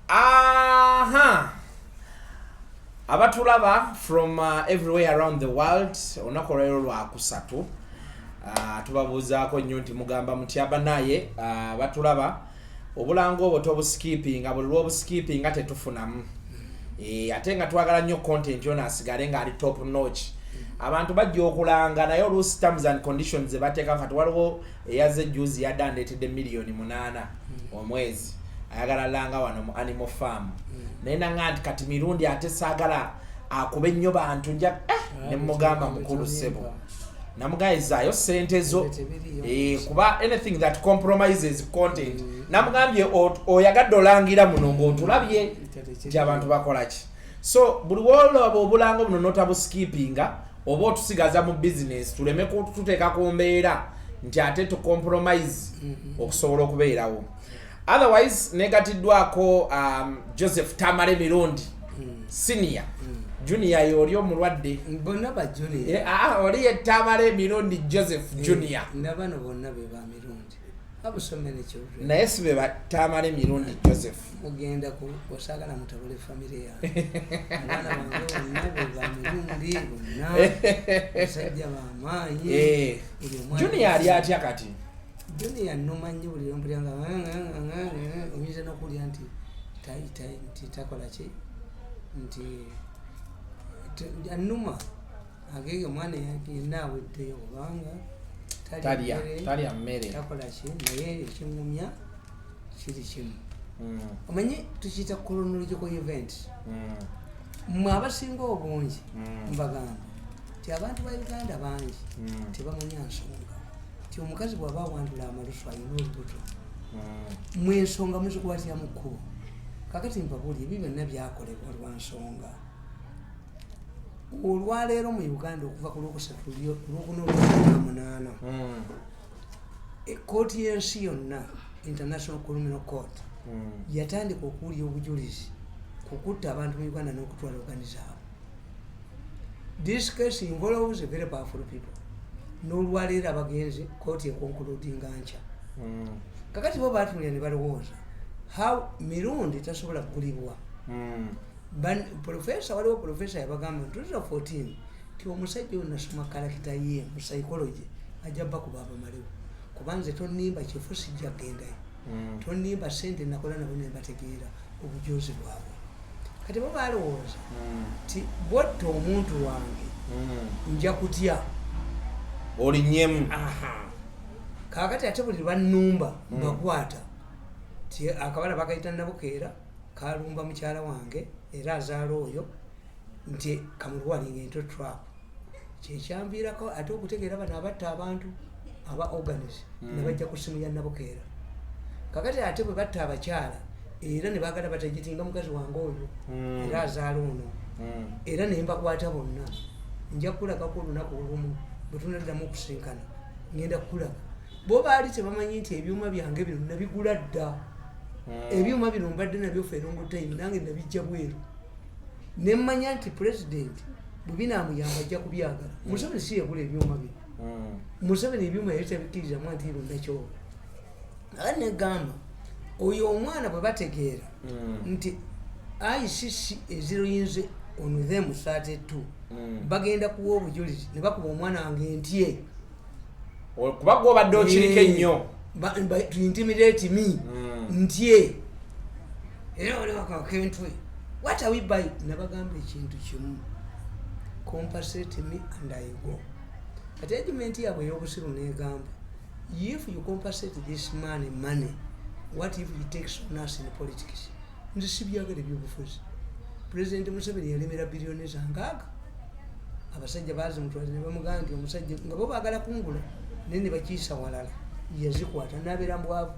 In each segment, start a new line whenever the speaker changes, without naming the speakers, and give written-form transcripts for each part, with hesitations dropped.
Aha. Abatulaba from everywhere around the world onakolero lwa kusatu tubabuzaako nnyo nti mugamba mutyaba naye batulaba obulango obwo tobuskipping abulwo obuskipping ate tufunamu ate nga twagala nnyo content yona asigale nga ali top notch abantu bajja okulanga naye oluusi terms and conditions ze bateeka kati waliwo eyaze juzi yadandetedde miliyoni 8 omwezi ayagala langa wano mu animal farm naye nanga nti kati mirundi ate saagala akube nnyo bantu nja ne mugamba mukulu ssebo namugayizaayo ssente zo kuba anything that compromises content namugambye oyagadde olangira muno ng'otulabye nti abantu bakola ki so buli wolaba obulango buno notabuskipinga oba otusigaza mu business tuleme kututeeka ku mbeera nti ate tucompromise okusobola okubeerawo otherwise negatiddwako Joseph Tamale Mirundi senior junior yoli omulwadde
bonna ba junior
oli ye Tamale Mirundi Joseph junior
nabano bonna be ba Mirundi abusomene children
naye sibe ba Tamale Mirundi Joseph
mugenda ku osagala mutabule family ya mwana wange bonna be ba Mirundi bonna sajja ba mayi
junior ali atya kati
junior nomanyi buli ompulanga omize nokulya nti nti takola ki nti anuma agege mwana nawe teyo kubanga
talya mmere
takola ki naye ekingumya kiri kimu omanyi tukiyita chronological event mwe abasinga obungi mbagamba ti abantu ba Uganda bangi tebamanya nsonga ti omukazi bw'aba awandula amalusu alina olubuto mwe ensonga muzikubatya mu kkubo kakati mpabuli ebyo byonna byakolebwa lwa nsonga olwaleero mu Uganda okuva ku lwokusatu lwokunamunana ekkooti y'ensi yonna International Criminal Court yatandika okuwulya obujulizi ku kutta abantu mu Uganda n'okutwala organizaabo. This case involves a very powerful people. N'olwaleero abagenzi kkooti ekonkuludinga nkya kakati bo baatulya ne balowooza how Mirundi tasobola kugulibwa. Professor waliwo professor yabagamba 2014 ti omusajja ono nasoma karakita ye mu psychology ajja bakuba abamaliwo kubanze tonimba kifo sijja gendayo tonimba sente nakola nabo ne bategeera obujozi bwabwe kati bo balowooza ti bwotto omuntu wange nja kutya
oli nyemu
kakati ate buli lwannumba mbakwata ti akabala bakayita Nabukeera kalumba mukyala wange era azaala oyo nti kamulwalinga into trap kyekyambiirako ate okutegeera bano abatta abantu aba organis ne bajja ku ssimu ya Nabukeera kakati ate bwe batta abakyala era ne baagala batagitinga mukazi wange oyo era azaala ono era ne mbakwata bonna nja kukulagako olunaku olumu bwe tunaddamu okusinkana ngenda kukulaga bo baali tebamanyi nti ebyuma byange bino nabigula dda ebyuma bino mbadde nabyo feerongo time nange nabijja bweru nemmanya nti president bwe binaamuyamba ajja kubyagala Museveni si yagula ebyuma bino Museveni ebyuma yali tabikkirizamu nti ironda kyobo naye negamba oyo omwana bwe bategeera nti ICC eziroyinze on them 32 bagenda kuwa obujulizi ne bakuba omwana wange ntye
kuba gwobadde okiriko ennyo
to intimidate me ntye era oliwakakentwe what are we by nabagamba ekintu kimu compensate me and I go kati argument yabwe ey'obusiru negamba if you compensate this man money what if he takes on us in politics nze sibyagala ebyobufuzi President Museveni yalemera biliyoni zangaaga abasajja baazi mutwaze ne bamugamba nti omusajja nga bo baagala kungula naye ne bakiisa walala yazikwata n'abeera mbwavu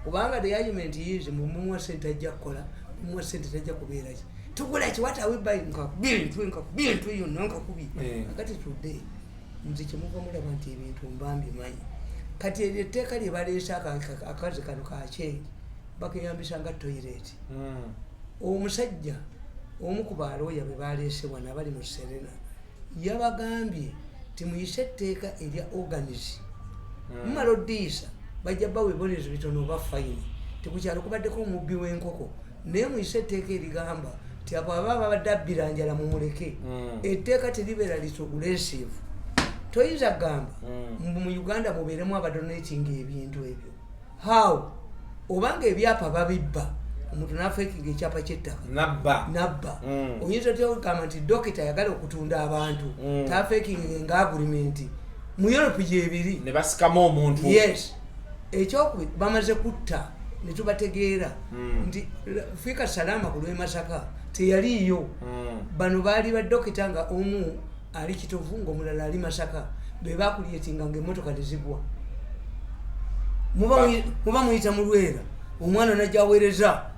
kubanga the argument is mumuwa sente ajja kukola mumuwa sente tajja kubeera ki tugula ki what are we buying nkakubintu eyo nankakubi akati today nze kyemuva mulaba nti ebintu mbambi manyi kati eryo etteeka lye baleese akazi kano kakyenyi bakeyambisa nga toilet omusajja omu ku balooya bwe baleesebwa nabali mu Serena yabagambye timuyise etteeka erya organis mumala oddiisa bajja bawa ebibonerezo bitono oba fayini tikukyalo kubaddeko omubbi w'enkoko naye muyise etteeka erigamba ti abo ababa badde abbira njala mumuleke. Etteeka teribeera litogulesive. Toyinza kugamba mu Uganda mubeeremu abadonating ebintu ebyo. How? Obanga ebyapa babibba omuntu n'afeekinga ekyapa ky'ettaka nabba oyinza otya okugamba nti dokita ayagala okutunda abantu tafeekinga nga agulimenti mu Europe gyebiri
ne basikamu omuntu.
Yes, ekyokubiri bamaze kutta ne tubategeera nti Fika Salama ku lw'e Masaka teyaliiyo. Bano baali badokita nga omu ali Kitovu ng'omulala ali Masaka be bakulyetinga ng'emmotoka tezigwa. Muba muyita mu Lwera omwana najja aweereza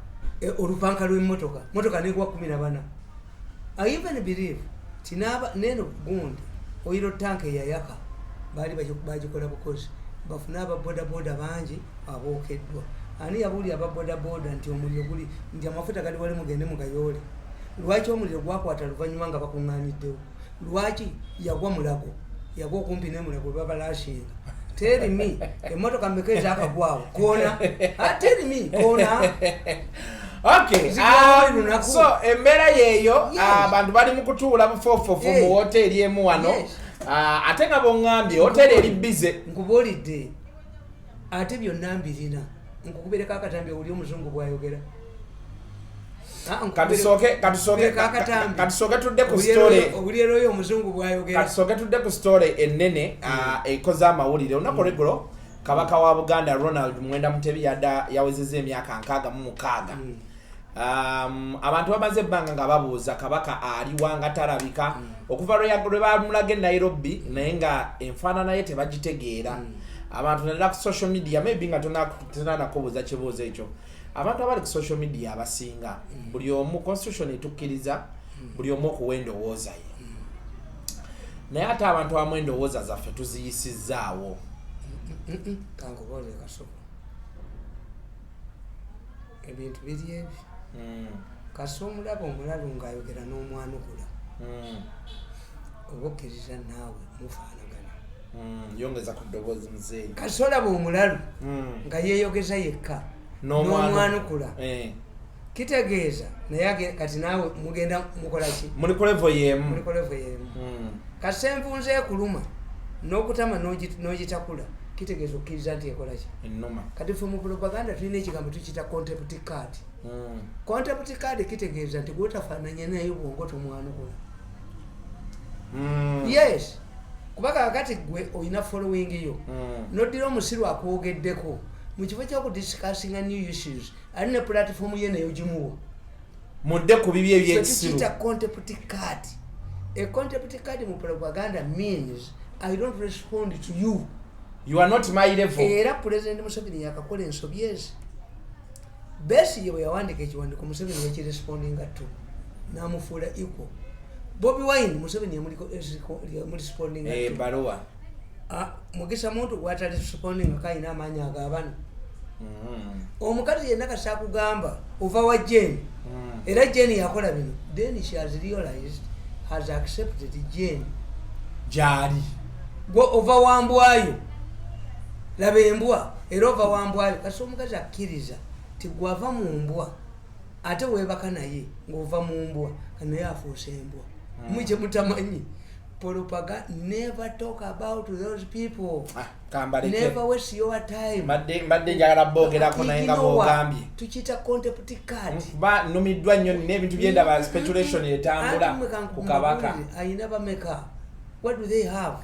olupanka lw'emmotoka motoka negwa 14. I even believe tinaba neno gundi oyiro tanke yayaka bali bagikola bukozi bafuna aba boda bangi abookeddwa. Ani yabuli aba boda nti omuliro guli nti amafuta gali wali mugende mugayole. Lwaki omuliro gwakwata luvannyuma nga bakuŋŋaaniddewo? Lwaki yagwa Mulago? Yagwa okumpi ne Mulago babalashinga. Tell me, emotoka mmekeza akagwawo kona. Tell me kona.
Okay. So embeera yeeyo abantu bali mu kutuula bufofofu mu hoteli emu wano. Ate nga bongambye hoteli eri bize.
Nkubuulidde ate byonna mbirina nkukubireko akatambi owuli omuzungu bwayogera.
Katusooke tudde ku story.
Obuliro oyo omuzungu bwayogera.
Katusooke tudde ku story ennene ekoze amawulire. Olunaku olw'eggulo Kabaka wa Buganda Ronald Mwenda Mutebi yawezezza emyaka 66. Abantu bamaze ebbanga nga babuuza Kabaka aliwa nga talabika okuva lwe bamulaga e Nairobi naye nga enfaanana ye tebagitegeera. Abantu nalala ku social media maybe nga tonanakubuuza kibuuzo ekyo. Abantu abali ku social media abasinga buli omu constitution etukkiriza buli omu okuwa endowooza ye. Naye ate abantu abamu endowooza zaffe tuziyisizaawo.
Kankubuuze Kasoko. Ebintu biri ebi. Kasoko omulaba omulalu ng'ayogera n'omwanukula. Oba okkiriza naawe mufaanagana.
Yongeza ku ddoboozi muzeeyi.
Kasoko olaba omulalu nga yeeyogeza yekka. N'omwanukula. Kitegeeza naye kati naawe mugenda mukola ki?
Muli ku level y'emu.
Kasi envunza ekuluma n'okutama n'ogitakula kitegeeza okkiriza nti ekola ki?
Ennuma.
Kati ffe mu propaganda tulina ekigambo tukiyita contempt card. Contempt card kitegeeza nti gwotafaananya naye bwongo tomwanukula. Yes. Kuba kakati gwe oyina following yo. Noddira omusiru akwogeddeko mu kifo ky'okudiscussinga new issues ali ne platform ye nayo gimuwa.
Mudde ku bibi ebyekisiru.
Tukiyita contempt card. A contempt card mu propaganda means I don't respond to you.
You are not my level.
Era President Museveni yakakola ensobi ezi. Besigye bwe yawandika ekiwandiiko Museveni yakirespondinga to n'amufuula equal. Bobi Wine Museveni yamulispondinga to.
Baluwa.
Mugisa muntu gw'atarespondinga kayina amaanyi ag'abana. Omukazi yenna kasa akugamba ova wa Jane. Era Jane yakola bino. Then she has realized, has accepted Jane.
Jali.
Ova wambwayo. Laba embwa era ova wambwayo. Kasi omukazi akkiriza ti gwava mu mbwa ate weebaka naye ng'ova mu mbwa kanaye afuuse embwa. Muje mutamanyi. Propaganda, never talk about those people. Never waste your time.
Mbadde njagala boogerako naye nga bw'ogambye.
Tukiyita contempt card.
Ba numiddwa nnyo n'ebintu by'endaba speculation etambula ku Kabaka.
Ayina bameka. What do they have?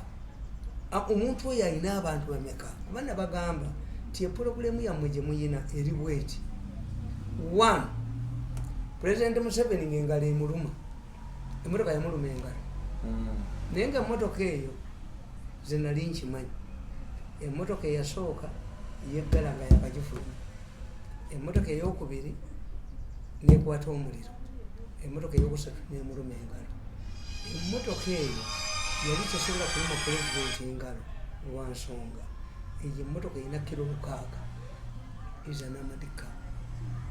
Omuntu oyo ayina abantu bameka. Abaana bagamba ti pulogulemu yammwe gye muyina eri bweti. 1. President Museveni ng'engalo emuluma. Emmotoka yamuluma engalo. Naye nga emmotoka eyo ze nali nkimanyi. Emmotoka eyasooka yeggala nga yakagifuluma. Emmotoka ey'okubiri neekwata omuliro. Emmotoka ey'okusatu neemuluma engalo. Emmotoka eyo yali tesobola kuluma pulezidenti engalo lwa nsonga eyo emmotoka erina kilo 6 is an armored car.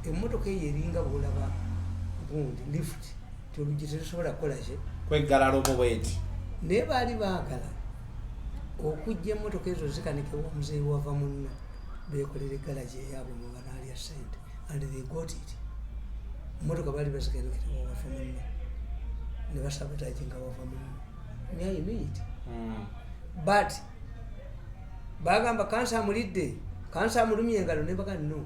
Emmotoka eyo eringa bw'olaba gundi lift ti olugi terusobola kukola ki
kweggala lomo bweti.
Naye baali baagala okujja emmotoka ezo zikanikibwa omuzeeyi wava munno beekolera eggalaji eyaabwe mu banaalya ssente and they got it. motoka bali basekenekera wafa munno ne basabotage nga wafa munno naye imiti but bagamba kansa amulidde kansa amulumye engalo ne baga no.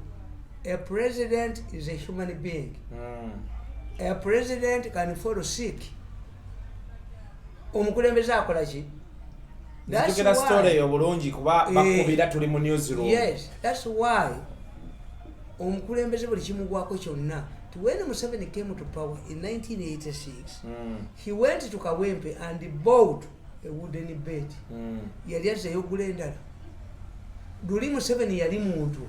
A president is a human being. A president can fall sick. Omukulembeze akola ki?
That's why story obulungi kuba bakubira tuli mu newsroom.
Yes, that's why omukulembeze buli kimugwako kyonna. When Museveni came to power in 1986, he went to Kawempe and bought a wooden bed. Yali azeyogula endala. Duli Museveni yali muntu.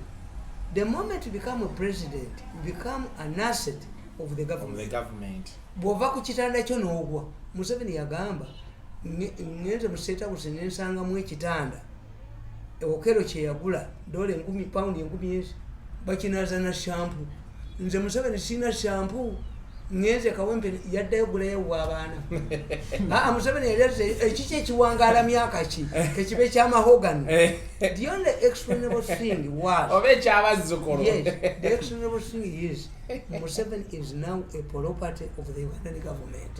The moment you become a president, you become an asset of the government. Bwova ku kitanda kyo n'ogwa. Museveni yagamba ngenze mu State House ne nsanga mu ekitanda. Okero kye yagula $10,000 10,000 bakinaza na shampoo. Nze Museveni sina shampoo. Ngenze Kawempe yaddayo gulayo w'abaana. Museveni yaleze ekiki ekiwangaala myaka ki ekibe ky'amahogany. The only explainable thing was yes, the explainable thing is Museveni is now a property of the Ugandan government.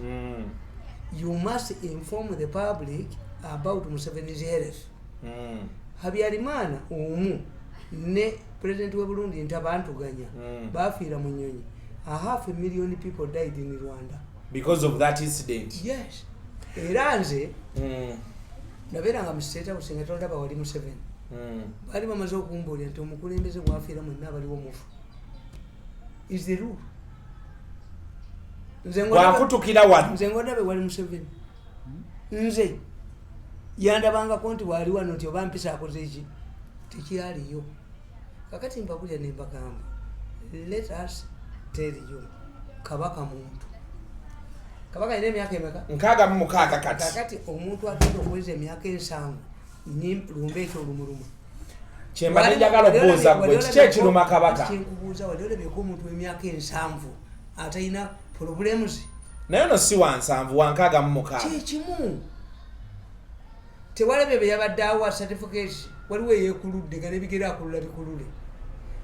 You must inform the public about Museveni's health. Habyarimana omu ne President wa Burundi ntabantuganya bafiira mu nnyonyi. 500,000 people died in Rwanda
because of that incident.
Yes. Era nze nabeeranga mu State House nga tolaba wali Museveni. Bali bamaze okumbuulira nti omukulembeze bwafiira mwenna abaliwo mufu. Is the rule.
Bwakutukira wano.
Nze ngodabe wali Museveni. Nze yandabangako nti wali wano nti oba mpisa akoze eki tekyaliyo. Kakati mbagulira ne mbagamba let us tell you kabaka muntu. Kabaka ine emyaka emeka?
66 kati.
Kakati omuntu atenda okuweza emyaka 7 ni lumbe ekyo lumuluma.
Kyemba njagala okubuuza gwe kiki ekiruma kabaka?
Kinkubuuza wali olabeko omuntu w'emyaka 7 atalina problems.
Naye no si wa 7 wa 66.
Kikimu. Tewalabye be yabadde awa certificate waliwo eyeekuludde nga n'ebigere akulula bikulule.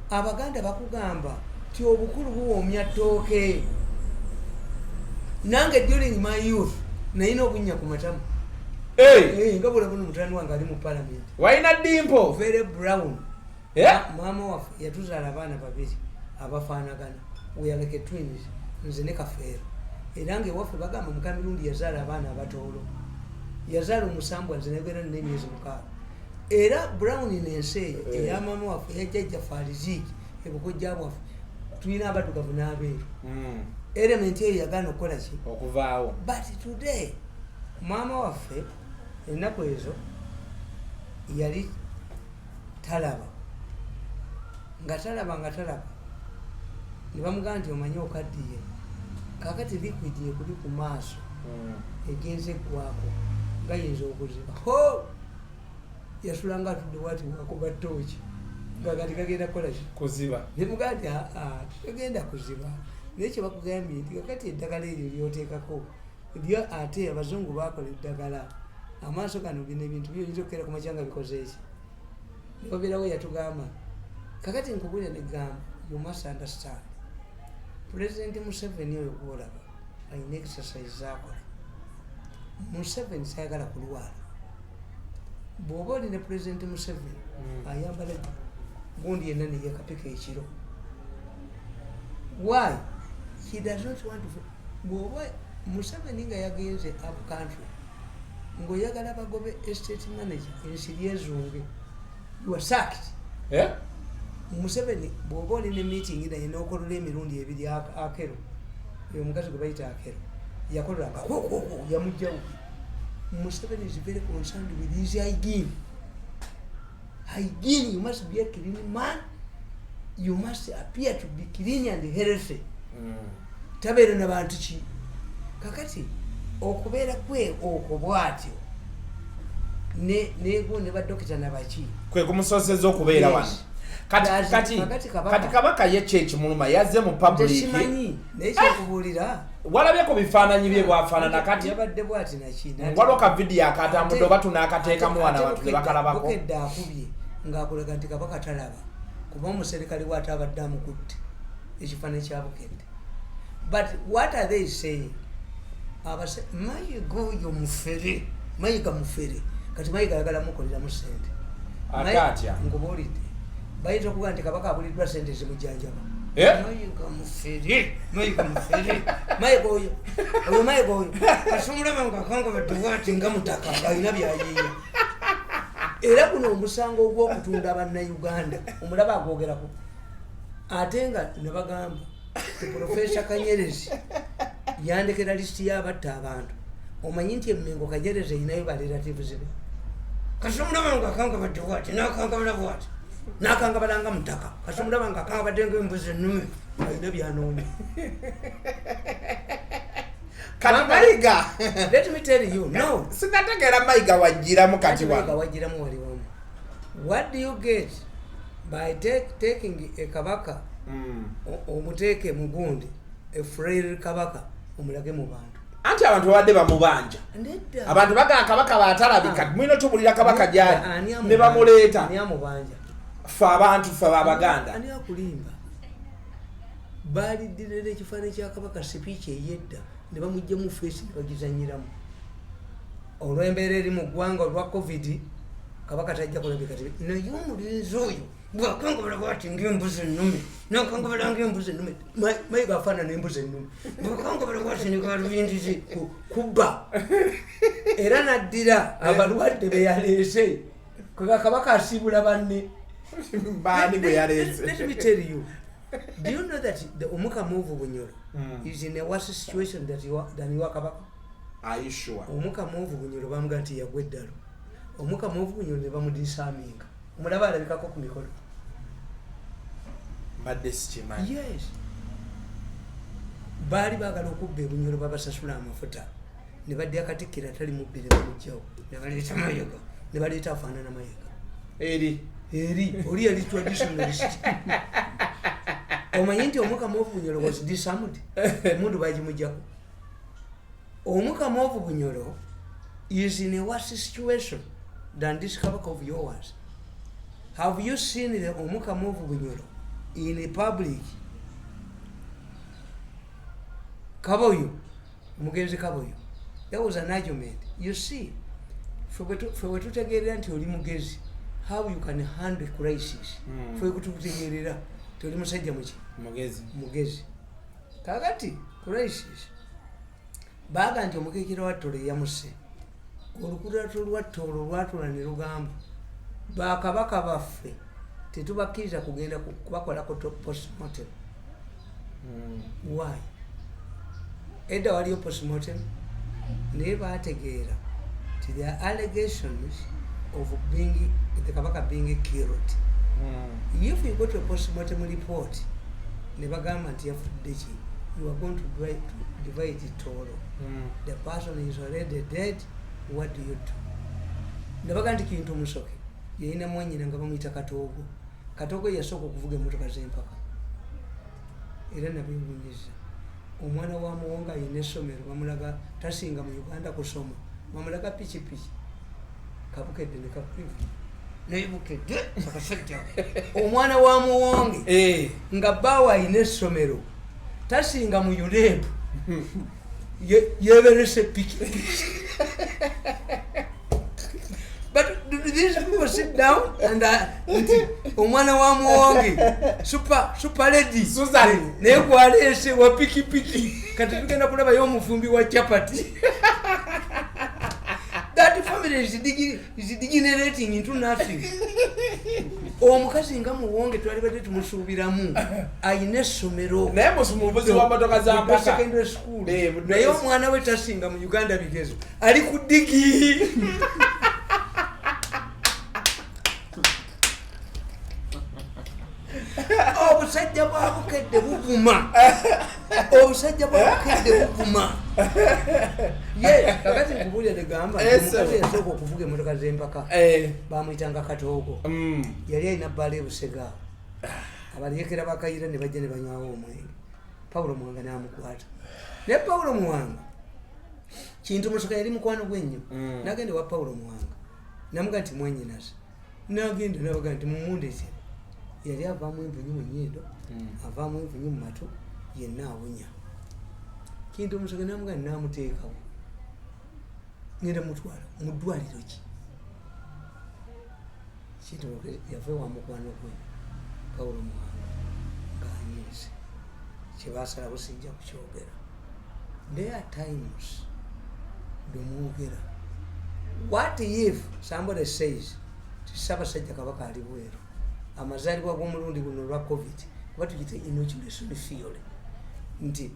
Abaganda bakugamba ti obukulu buwoomya ttooke. Nange during my youth nayina obunnya ku matama. Nga bulabona mutani wange ali mu parliament.
Wayina dimpo?
Very brown. Mama waffe yatuzaala abaana babiri abafaanagana. We are like twins. Nze ne Kafeero. Era ng'ewaffe bagamba Mukamirundi yazaala abaana abatoolo. Yazaala omusambwa nze nabeera n'emyezi 6. Era brown n'ensi eyo eya mama waffe eyajjajja Fariziki ebukojja bwaffe tulina abaddugavu n'abeeru. Element eyo yagaana okukola ki?
Okuvaawo.
But today mama waffe ennaku ezo yali talaba nga talaba ne bamugamba nti omanyi okaddiye kakati liquid ekuli ku maaso egenze eggwako nga yinza okuziba yasulanga atudde wati wakuba ttooki nga kati kagenda kukola ki?
Kuziba.
Ne mugamba nti tugenda kuziba naye kye bakugambye nti kakati eddagala eryo lyoteekako lyo ate abazungu bakola eddagala amaaso gano bino ebintu byoyinza okukeera ku makyanga bikoze eki nibabeerawo yatugamba kakati nkubulira negamba you must understand President Museveni oyo gwolaba ayina exercise zakola. Museveni sayagala kulwala. Bw'oba oli ne President Museveni ayambala gundi yenna ne yakapika ekiro. Why? He does not want to. Bw'oba Museveni nga yagenze up country ng'oyagala bagobe estate manager ensiri ezunge you are sacked. Museveni bw'oba oli ne meeting naye n'okolola emirundi ebiri Akero oyo omukazi gwe bayita Akero yakololanga yamugjawo. Museveni is very concerned with his hygiene. Hygiene, you must be a clean man. You must appear to be clean and healthy. Tabeera n'abantu ki? Kakati okubeera kwe okwo bwatyo nego ne badokita nabaki
kwe kumusozeza okubeera wano. Kati kabaka ye kyekimuluma yazze mu public.
Simanyi naye kyekubuulira
walabye ku bifaananyi bye bwafaanana kati
yabadde bwati nakina
waliwo ka vidiyo akatambudde oba tunaakateekamu wana abantu ne bakalabako.
Bukedde akubye ng'akulaga nti kabaka talaba kuba omuserikale bw'ate abadde amukutte ekifaananyi kya Bukedde But what are they saying? Abase mayiga oyo mufere, mayiga mufere. Kati mayiga ayagala mukoleramu sente.
Atatya.
Ngobulidde. Bayita okuba nti Kabaka abuliddwa sente zimujanjaba. Mayiga mufere, mayiga mufere. Mayiga oyo. Oyo mayiga oyo. Kasumulaba nga kanga badduwati nga mutaka alina byayiiya. Era kuno omusango ogw'okutunda Abannayuganda omulaba agwogerako. Ate nga ne bagamba Professor Kanyerezi yandekera listi y'abatta abantu. Omanyi nti Emmengo Kanyerezi erinayo ba relatives be. Kasumulaba nga kanga badduwati n'akanga balabwati. Nakanga balanga mutaka. Kasumulaba nga kanga badenga embuzi ennume. Alina byanoomye.
Kati Mayiga.
Let me tell you, no.
Sinategera Mayiga wajjiramu kati wano.
Mayiga wajjiramu wali wamu. What do you get by taking a Kabaka omuteeke mugundi a frail Kabaka omulage mu bantu?
Anti abantu babadde bamubanja. Abantu bagamba Kabaka baatalabika. Mwino tubulira Kabaka gyali. Ne bamuleeta.
Ani amubanja?
Ffe abantu ffe Abaganda.
Ani akulimba? Baaliddira ekifaananyi kya Kabaka speech eyedda ne bamujja mu face ne bagizanyiramu. Olw'embeera eri mu ggwanga olwa COVID, Kabaka tajja kulabika kati. Naye omulinzi oyo bw'akangabala bw'ati ng'embuzi ennume, n'akangabala ng'embuzi ennume. Mayiga afaanana n'embuzi ennume. Bw'akangabala bw'ati ne galubindizi kubba. Era n'addira abalwadde be yaleese. Kabaka asiibula banne.
Baani bwe yaleese.
Let me tell you. Do you know that the Omukamuvu Bunyoro is in a worse situation than you are Kabaka?
Are you sure?
Omukamuvu Bunyoro bamuga nti yagwa eddalo. Omukamuvu Bunyoro ne bamudisaaminga. Omulaba alabikako ku mikolo.
Mbadde sikimanyi.
Yes. Baali baagala okubba Bunyoro babasasula amafuta. Ne badde Katikkiro atali mubbire bamugjawo. Ne baleeta Mayiga. Ne baleeta afaanana Mayiga.
Eri
oli yali traditionalist. Omanyi nti Omukamuvu Bunyoro was disarmed. Emundu bagimujjako. Omukamuvu Bunyoro is in a worse situation than this Kabaka of yours. Have you seen the Omukamuvu Bunyoro in a public? Kaboyo, Mugenzi Kaboyo. That was an argument. You see, for what to get into Mugezi, how you can handle crisis. For you to get to the Musajja Muchi. Mugezi. Kakati, crisis. Baga nti omukekera wattole yamuse. Olukuratu lwattolo lwatula ne lugamba. Bakabaka baffe tetubakkiriza kugenda kubakolako postmortem. Why? Edda waliyo postmortem naye baategeera nti there are allegations of the Kabaka being killed. If you go to a postmortem report ne bagamba nti yafudde ki, you are going to divide it all. The person is already dead. What do you do? Ne bagamba nti Kintu Musoke yalina mwannyina nga bamuyita Katoogo. Katoogo yasooka okuvuga emmotoka z'empaka. Era nabyewuunyiza. Omwana wa Muwonga ayina essomero bamulaga tasinga mu Uganda kusoma. Bamulaga pikipiki. Kabukedde ne kakulivu. Nebukedde akasajja. Omwana wa Muwonge nga bbaawe ayina essomero tasinga mu Ulebu. Yeberese pikipiki. But these people sit down and omwana wa Muwonge super lady
Susan
naye gwaleese wa pikipiki kati tugenda kulabayo omufumbi wa chapati. That family is degenerating into nothing. Omukazi nga Muwonge twali badde tumusuubiramu ayina essomero
naye musumuvuzi wa motoka za mpaka
secondary school naye omwana we tasinga mu Uganda bigezo ali ku digi. Obusajja bwabukedde buguma. Obusajja bwabukedde buguma. Ye kakati nkubulira negamba omukazi yasooka okuvuga emmotoka z'empaka bamuyitanga Katoogo. Yali alina bbaala ebusega abalekera bakayira ne bajja ne banywawo omwenge. Paulo Muwanga n'amukwata. Ne Paulo Muwanga Kintu Musoke yali mukwano gwe nnyo. N'agenda wa Paulo Muwanga namuga nti mwennyinaze. N'agenda n'abaga nti mumundekere. Yali avaamu envunyu mu nnyindo, avaamu envunyu mu matu, yenna awunya. kintu omusege namuga namuteekawo ngenda mutwala muddwaliro ki kintu yava wamukwano gwe Paulo Muhanga ng'anyiise kyebasalawo sijja kukyogera. There are times bemwogera what if somebody says Ssaabasajja Kabaka ali bweru amazaalibwa g'omulundi guno lwa covid kuba tugite inoculation theory nti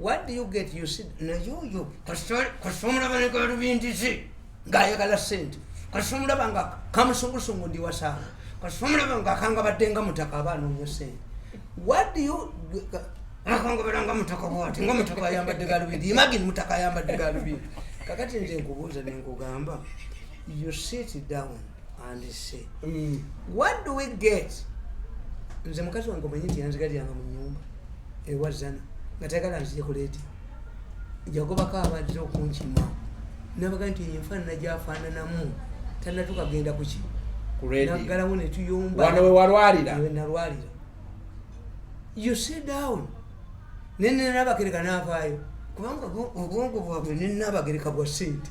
what do you get you see nayoyo kasomulaba ne galubindisi ng'ayagala ssente kasomulaba nga kamusongosungu ndi wasaala kasomulaba nga akanga baddenga mutaka aba anoonya ssente what do you akangabera nga mutaka bwati nga mutaka ayambadde galubindi imagine mutaka ayambadde galubindi kakati nze nkubuuza ne nkugamba you sit down and say what do we get nze mukazi wange omanyi nti yanzigaliranga mu nyumba ewazana nga tayagala nzije ku leedi jagobako abadde okunkima nabaga nti enfaanana gyafaananamu tanatukagenda kuki naggalawo ne tuyomba
wano we walwalira
nalwalira you sit down nene nabagereka naavaayo kubanga obwongo bwabwe nenabagereka bwa ssente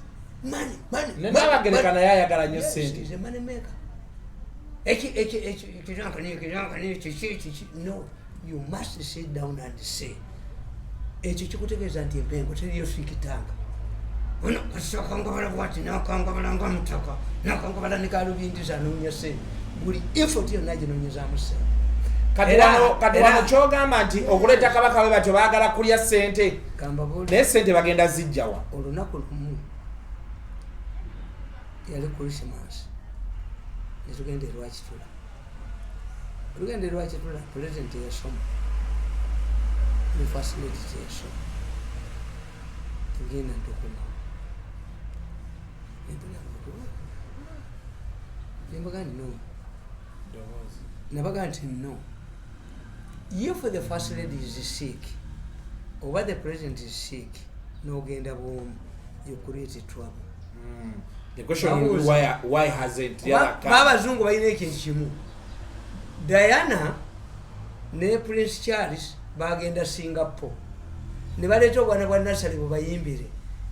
nenabagereka naye ayagala nnyo ssente
money maker no you must sit down and say ekyo kikutegeeza nti empengo teriyo fikitanga ono kasakangabala bwati nakangabala nga mutaka nakangabala ne galubindiza anoonya ssente buli effort yonna ginoonyezaamu ssente
kati wano kyogamba nti okuleeta kabaka we batyo baagala kulya ssente naye ssente bagenda zijjawa.
Olunaku lumu yali Christmas netugenda erwakitula olugenda erwakitula pulezidenti yasoma ne fasiliti teyasoma tugenda ntukuma nembaga nti no nabaga nti no if the first lady is sick or the president is sick nogenda bwomu you create trouble.
The question is why hasn't the other come?
Babazungu balina ekintu kimu. Diana ne Prince Charles bagenda Singapore ne baleeta obwana bwa nasale bubayimbire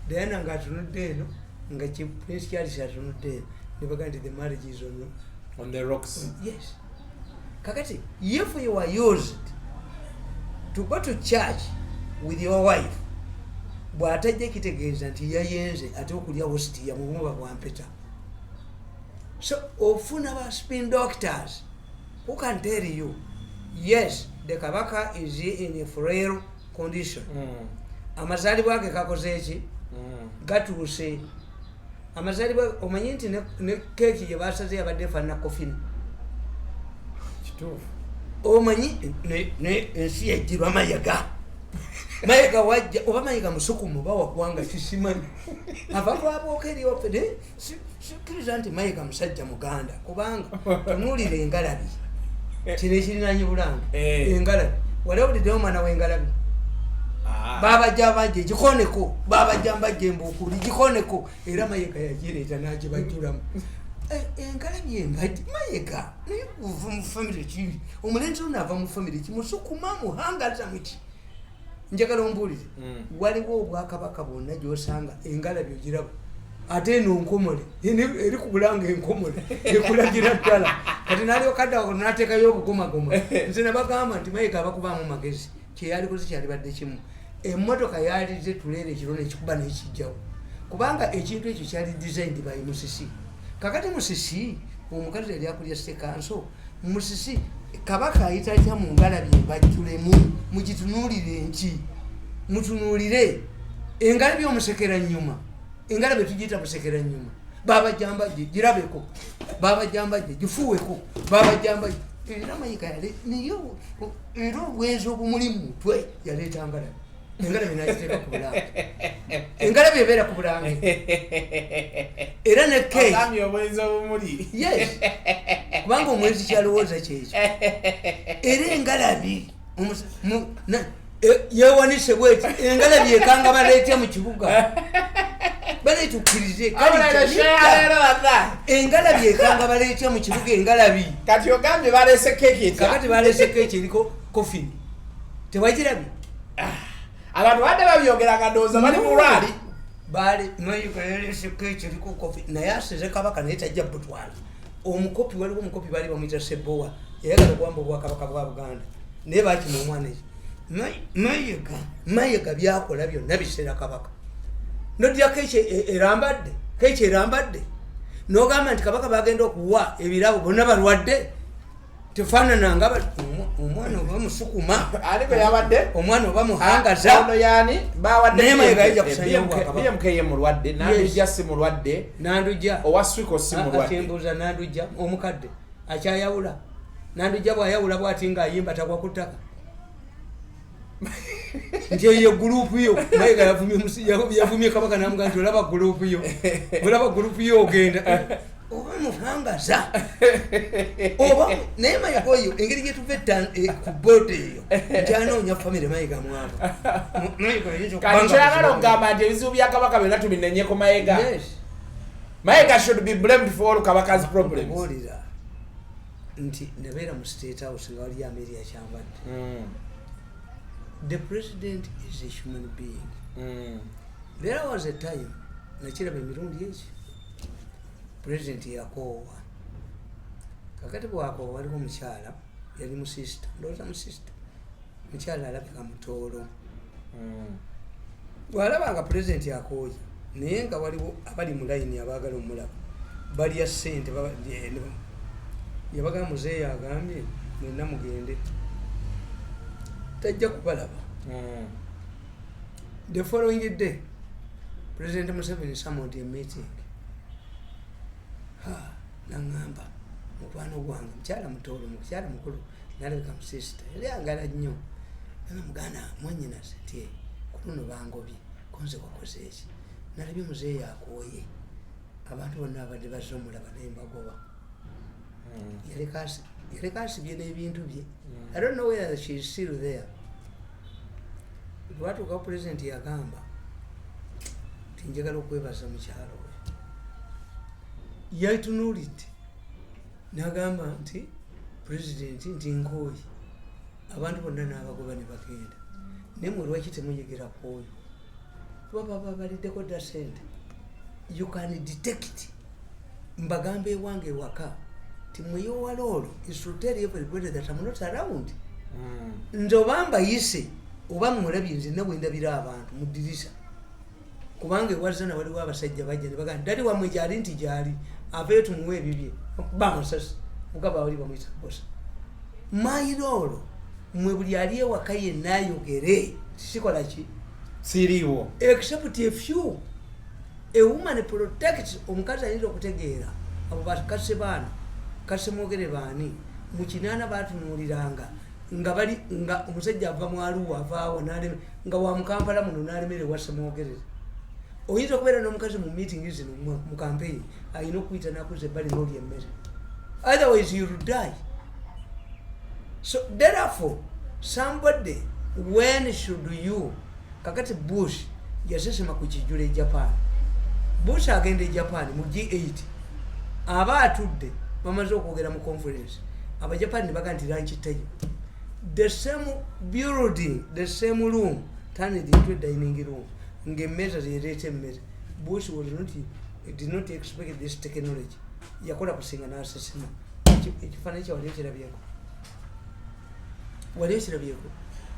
Diana ng'atunudde eno nga Prince Charles atunudde eno ne baga nti the marriage is
on the rocks.
Yes. Kakati if you were used to go to church with your wife bw'atajja kitegeeza nti yayenze ate okulya hostia mu bumuba bwa mpeta. So ofuna ba spin doctors who can tell you yes the Kabaka is in a frail condition. Amazaalibwa ge kakoze eki gatuuse amazaalibwa omanyi nti ne keeki gye basaze yabadde efaanana coffin
kituufu
omanyi ne ensi yajjirwa mayaga mayiga wajja oba mayiga musukumu bawa kuwanga kisimanyi ava kwabooka eriopede sikkiriza nti mayiga musajja muganda kubanga tunuulira engalabi kino ekirinanyi bulange engalabi wali owuliddeyo omwana w'engalabi babajja bajje gikoneko babajja mbajja embuukuli gikoneko era mayiga yagireeta n'agibajjulamu engalabi embadde mayiga naye kuva mu famire kibi omulenzi ono ava mu famire kimusukuma muhangaza muki njagala ombuulire waliwo obwakabaka bwonna gy'osanga engalabi ogiraba ate eno nkomole eri ku bulanga enkomole ekulagira ddala kati naalyokaddako n'ateekayo obugomagoma nze nabagamba nti mayiga abakubaamu magezi kyeyalikoze kyalibadde kimu emmotoka yalize tuleera ekiro nekikuba n'ekijjawo kubanga ekintu ekyo kyali designed by Musisi. Kakati Musisi omukazi yali akulya sekanso Musisi Kabaka ayita atya mu ngalabi embajjulemu mugitunuulire enki mutunuulire engalabi omusekera nnyuma engalabi tugiyita musekera nnyuma baba jambajje girabeko baba jambajje gifuweko baba jambajje era mayiga yale niyo era obwenzi obumuli mu mutwe yaleeta ngalabi engalabi n'agiteeka ku bulange engalabi ebeera ku bulange era ne keeki
agambye obwenzi obumuli
yes kubanga omwenzi kyalowooza kyekyo era engalabi yewanise bweti engalabi ekanga baleetya mu kibuga baleetukkirize engalabi ekanga baleetya mu kibuga engalabi
kati ogambye baleese keeki
kakati baleese keeki eriko kofini tewagirabye
abantu badde babyogera kadooza bali mu lwali
bali Mayiga yaleseko liko kofi naye asize kabaka naye tajja butwala omukopi waliwo omukopi bali bamuyita Sebowa yayagala okuwamba obwakabaka bwa Buganda naye bakima omwana ekyo Mayiga byakola byonna biseera kabaka nodya keeki erambadde n'ogamba nti kabaka bagenda okuwa ebirabo bonna balwadde tefaanananga omwana oba musukuma
aliko yabadde
omwana oba muhangaza
ono yani bawadde
naye Mayiga yajja kusanya
BMK mulwadde Nandujja si mulwadde
Nandujja
owa Swiko si mulwadde
atembuza Nandujja omukadde akyayawula Nandujja bw'ayawula bw'ati ng'ayimba tagwa ku ttaka nti eyo gurupu yo Mayiga yavumye kabaka namuga nti olaba gurupu yo ogenda oba muhangaza oba naye Mayiga oyo engeri gyetuva ku boodi eyo nti anoonya famire Mayiga mwava
kati kyoyagala okugamba nti ebizibu bya kabaka byonna tubinenyeko Mayiga should be blamed for all kabaka's problems
olira nti nabeera mu State House nga wali Amelia Kyambadde the president is a human being there was a time nakiraba emirundi eki president yakoowa kakati bwakoowa waliwo omukyala yali musista ndowooza musista mukyala alabika mutoolo bw'alabanga president yakooye naye nga waliwo abali mu layini abaagala omulaba balya ssente yabaga muzeeyi agambye mwenna mugende tajja kubalaba the following day President Museveni summoned a meeting nangamba mukwano gwange mukyala mutoolo mukyala mukulu nalabika musista yali angala nnyo muganda mwanyinaze nti kuluno bangobye konze wakoze eki nalabye muzeeyi akooye abantu bonna abadde bazze omulaba naye mbagoba yaleka asibye n'ebintu bye I don't know whether she is still there lwatuuka president yagamba nti njagala okwebaza mukyalo we yatunuulidde n'agamba nti president nti nkooye abantu bonna n'abagoba ne bagenda naye mwe lwaki temuyegera kwoyo kuba baba baliddeko dda sente you can detect mbagamba ewange ewaka ti mweyowala olwo is to tell everybody that I'm not around nze oba mbayise oba mmulabye nze nabwe ndabira abantu mu ddirisa kubanga ewazana waliwo abasajja bajja ne bagamba dali wammwe gyali nti gyali aveeyo tumuwe ebibye okuba amasasi mugaba wali bamuyita bosa mayiroolo mmwe buli ali ewaka yenna ayogere tisikola ki
siriiwo
except a few a woman protects omukazi ayinza okutegeera abo bakase baana kase mwogere baani mu kinaana baatunuuliranga nga bali nga omusajja ava mu Arua avaawo n'aleme nga wa mu Kampala muno n'alemere wassa mwogerere oyinza okubeera n'omukazi mu meeting zino mu campaign ayina okuyita nakuza ebbali n'olya emmere otherwise you'll die. So therefore somebody when should you kakati Bush yasesema ku kijjula Japan Bush agenda Japan mu G8 aba atudde bamaze okwogera mu conference aba Japan ne baga nti lunch time the same building the same room turned into a dining room ngemmeza zirete mmere Bush did not expect this technology yakola kusinga n'asesema ekifaananyi kya wali ekirabyeko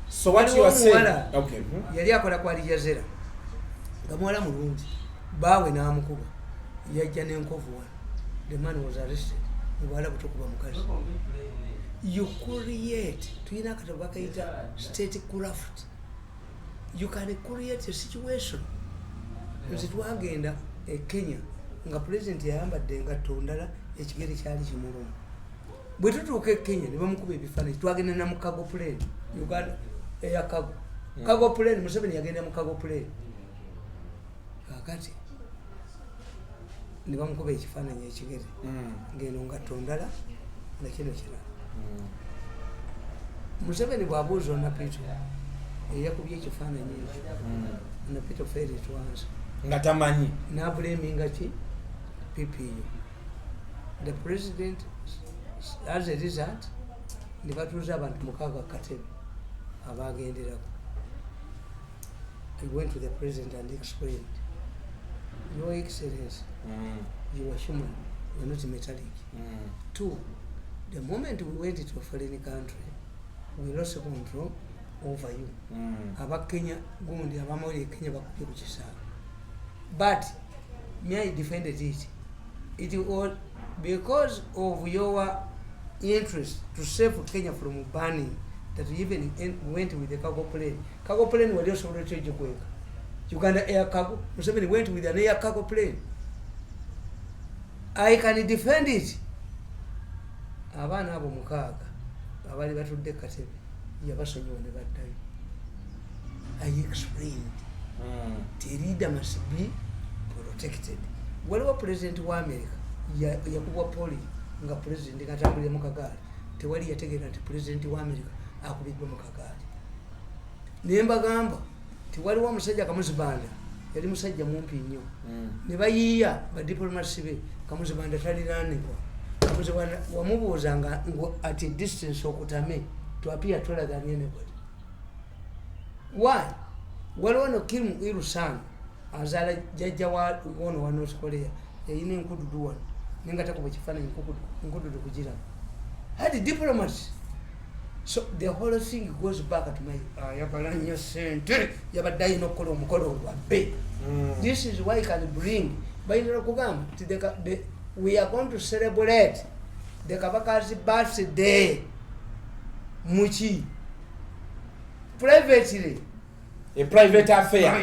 so what you are saying
okay yali akola kwa Al Jazeera nga mwala mulungi baawe n'amukuba yajja n'enkovu wano the man was arrested mubala butokuba mukazi you create tuyina akatabo bakayita state craft you can create a situation nze twagenda Kenya nga president yayambadde engatto ndala ekigere kyali kimuluma bwe tutuuka Kenya ne bamukuba ebifaananyi twagenda na mu cargo plane Uganda eya cargo plane Museveni yagenda mu cargo plane kakati ne bamukuba ekifaananyi ekigere ngeno ngatto ndala na kino kirala Museveni bw'abuuza Napito eyakubye ekifaananyi ekyo Napito failed to answer
nga tamanyi
n'abulaminga ki PPU the president as a result ne batuuza abantu mukaaga katebe abagenderako I went to the president and explained, Your Excellency, you are human, you are not metallic. 2, the moment we went to a foreign country, we lost control over you. Aba Kenya, gundi abamori Kenya bakubye kukisaala. But me I defended it. It was because of your interest to save Kenya from burning that we even went with the cargo plane. Cargo plane was also ready to go. Uganda air cargo. Museveni went with an air cargo plane. I can defend it. Abana abo mukaaga abali batudde katebe yabasonyiwa ne baddayo. I explained. The leader must be protected. Waliwo president wa America yakubwa poli nga president ngatambulira mu kagaali tewali yategeera nti president wa America akubiddwa mu kagaali. Naye mbagamba tiwaliwo omusajja Kamuzibanda yali musajja mumpi nnyo ne bayiiya badiplomasi be Kamuzibanda taliranibwa. Kamuzibanda wamubuuzanga at a distance okutame to appear taller than anybody. Why? Waliwo no Kim Il-sung azaala jjajja wono wa North Korea yayina enkududu wano nenga takuba kifaananyi enkududu kugira had diplomats. So the whole thing goes back to my yabalanya sente yabadde ayina okukola omukolo olwabbe. This is why I can bring bayinza okugamba we are going to celebrate the Kabaka's birthday muki privately,
a private affair.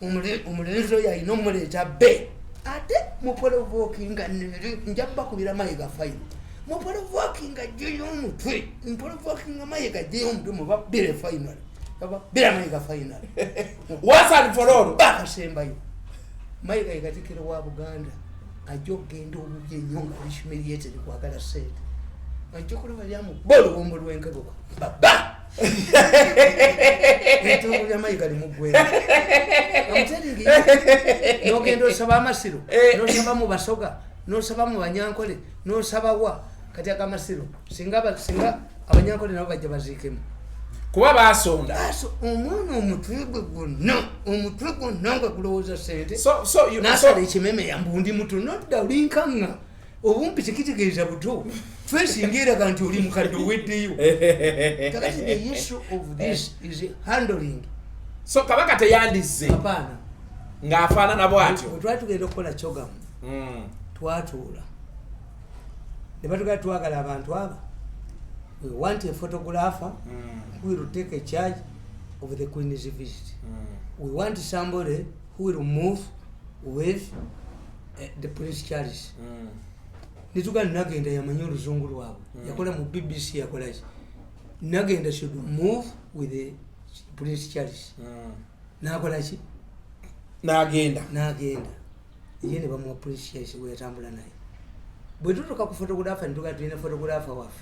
Omulenzi oyo ayina omuleeta bbe ate muprovokinga njaba kubira mayiga fayino muprovokinga jjeyo omutwe muprovokinga mayiga jjeyo omutwe mubabbire final babbira mayiga final
once and for all
bakasembayo mayiga yekatikira wa Buganda ajja okgenda obubye nnyo nga humiliated kwagala sente ajja okulaba lyamu bolubombo lw'enkebuka baba etongo lya mayiga limugwera amuteringi nogenda osaba amasiro nosaba mu Basoga nosaba mu Banyankole nosaba wa kati akamasiro singa Abanyankole nabo bajja baziikemu
kuba basonda
omwana omutwe gonna nga gulowooza sente
so
nasala ekimeme yambundi mutono dda olinkanga obumpi tekitegeeza buto twesingeeraga nti oli mukadde oweddeyo. Kakati the issue of this is handling.
So Kabaka teyandizze
Hapana
ng'afaanana bw'atyo.
Bwe twali tugenda okukola kyogamu twatuula ne batugala twagala abantu aba we want a photographer who will take a charge of the Queen's visit. We want somebody who will move with the Prince Charles. Nitugala nagenda yamanyi oluzungu lwabwe yakola mu BBC yakolaki nagenda should move with the Prince Charles. Nakolaki
n'agenda
ye ne bamuwa Prince Charles we yatambula naye. Bwe tutuuka ku photographer nituga tulina photographer waffe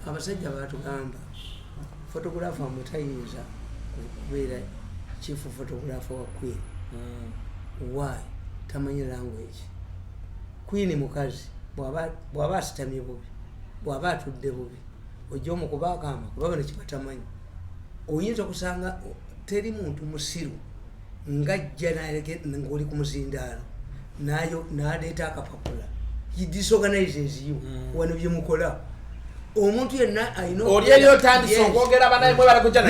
abasajja batugamba photographer mutayinza kubeera chief photographer wa Queen. Why? Tamanyi language. Queen mukazi bw'aba asitamye bubi bw'aba atudde bubi ojja omukuba akamba kuba bano kibatamanyi. Oyinza okusanga teri muntu musiru ng'ajja ng'oli ku muzindaalo n'aleeta akapapula he disorganizes you wano bye mukola. Omuntu yenna ayina
oli eri otandise okwogera banaye mwe barakujjana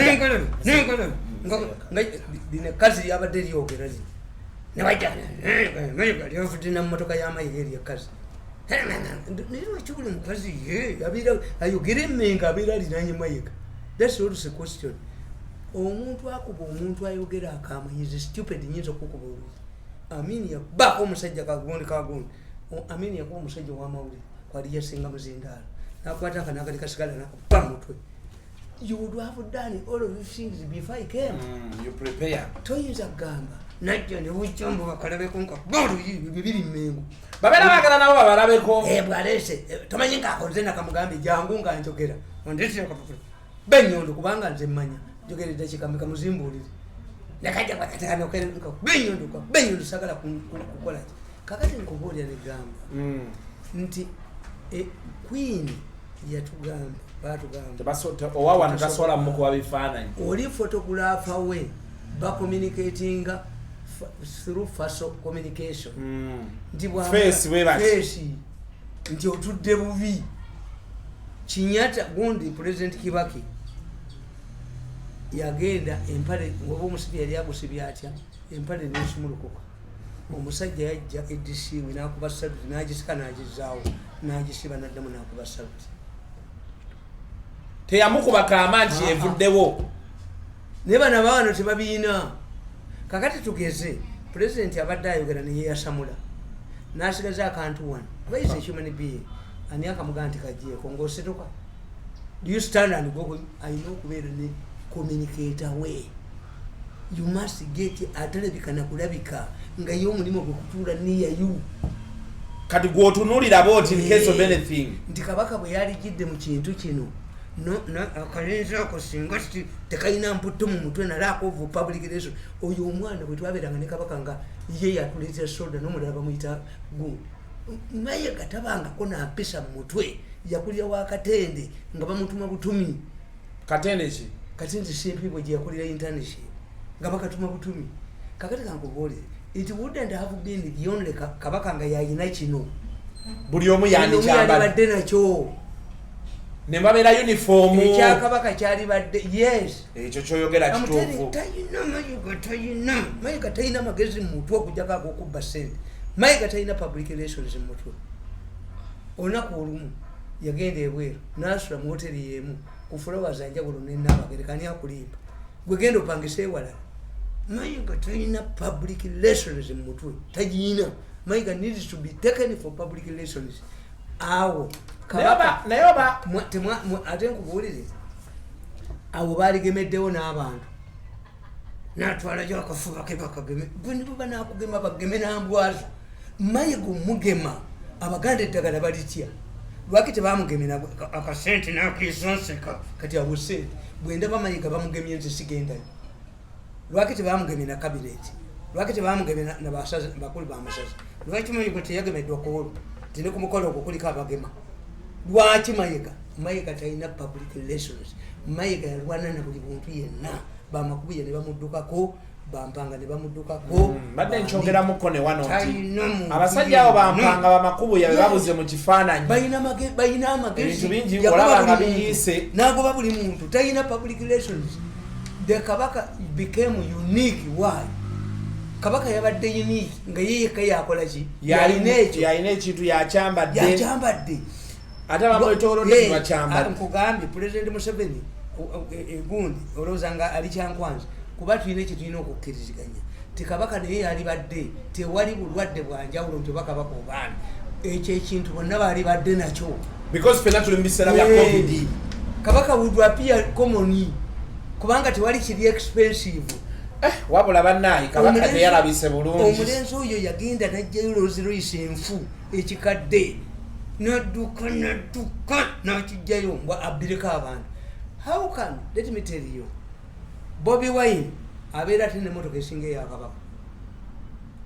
nga dina kazi yabadde lyogera lino nebajjana lyovudde na mmotoka y'amayiga eri ekazi naye wakibuli mukazi ye ayogera emmenga abeera alinanye mayiga. That's also a question. Omuntu akuba omuntu ayogera akamanyize stupid nyinza okukuba oluyi. Amini yakuba omusajja kagundi Amini yakuba omusajja w'amawulire kwali yasinga muzindaalo nakwata akanakali kasigala nakuba mutwe. You would have done all of these things before I came.
You prepare.
Toyinza kugamba najja ne bujjombo bakalabeko nka boluyi bibiri mmengo
babeera baagala nabo babalabeko
bwaleese tomanyi ng'akoze nakamugambe jangu nga njogera ondetera kapapula benyondo kubanga nze mmanya njogera eddakiika mmeka muzimbuulire nakajja kwakatekana benyondo sagala kukola ki kakati nkubuulira negamba nti Queen yatugamba batugamba
owawa tasobola mukuba bifaananyi
oli photographer we communicating through facial communication nti face nti otudde bubi Kinyata gundi President Kibaki yagenda empale ngoba omusibya yali agusibya atya empale n'ekimulukuka omusajja yajja edisiwe n'akuba saluti n'agisika n'agizaawo n'agisiba n'addamu n'akuba saluti
teyamukuba kaama nti evuddewo
ne bana baano tebabiina kakati tugeze President abadde ayogera ne yeyasamula n'asigaza akantu wano abayize human being ani akamugaa nti kagyeko ng'osituka do you stand and go ayina okubeera ne communicator we you must get atalabika na kulabika nga ye omulimu gwe kutuula niyayu
kati gw'otunuulira booti in case of anything
nti Kabaka bwe yalijjidde mu kintu kino akalenzi ako singa tekalina mputto mu mutwe nalaako of public relation oyo omwana bwe twabeeranga ne Kabaka nga ye yatuleetera soda n'omulala bamuyita gundi Mayiga tabangako nampisa mu mutwe yakulira wa Katende nga bamutuma butumi
Katende ki
Katende simple gye yakulira internship nga bakatuma butumi kakati kankubuulire it wouldn't have been the only Kabaka nga yayina kino
buli omu
yandibadde nakyo
ne babeera uniform
ekya Kabaka kyali badde yes
ekyo kyoyogera kituufu
Mayiga talina magezi mu mutwe okujjako ak'okubba ssente Mayiga talina public relations mu mutwe olunaku olumu yagenda ebweru n'asula mu hoteri y'emu ku flowers anjawulo n'enaabagerekani akulimba gwe genda opangisa ewalala Mayiga talina public relations mu mutwe tagiyina Mayiga needs to be taken for public relations awo
naye oba
ate nkubuulire awo baaligemeddewo n'abantu n'atwala gyo akafuba ke bakageme bwe nibuba n'akugema bageme n'ambwazo Mayiga omugema Abaganda eddagala balitya lwaki tebamugemera akasente n'akiisonseka kati abo sente bwe ndaba Mayiga bamugemye nze sigendayo lwaki tebamugemera kabineti lwaki tebamugemera nabasaza bakulu b'amasaza lwaki Mayiga teyagemeddwa kuolo tine ku mukolo ogwo kuliko abagema lwaki Mayiga talina public relations Mayiga yalwana na buli muntu yenna bamakubuye ne bamuddukako bampanga ne bamuddukako
badde nkyogeramuko ne wano nti abasajja abo bampanga bamakubuye babuze mu kifaananyi
bayina amagezi
ebintu bingi olaba nga biyiise
n'agoba buli muntu talina public relations the Kabaka became unique why Kabaka yabadde unique nga yeyeka yakola ki
yalina ekintu yakyambadde ate bamwetoolodde bakyambadde
nkugambye President Museveni egundi olowooza nga ali kyankwanza kuba tulina ekitulina okukkiriziganya ti Kabaka naye yalibadde tewali bulwadde bwanjawulo nti Kabaka obaana ekyo ekintu bonna baali badde nakyo
because fena tuli mu biseera bya covid
Kabaka would appear common kubanga tewali kiri expensive
wabula bannaayi Kabaka teyalabise bulungi
omulenzi oyo yagenda najjayo Rolls Royce enfu ekikadde nadduka nakijjayo mbwa abbireko abantu how can let me tell you Bobi Wine abeera ate n'emmotoka esinga eya Kabaka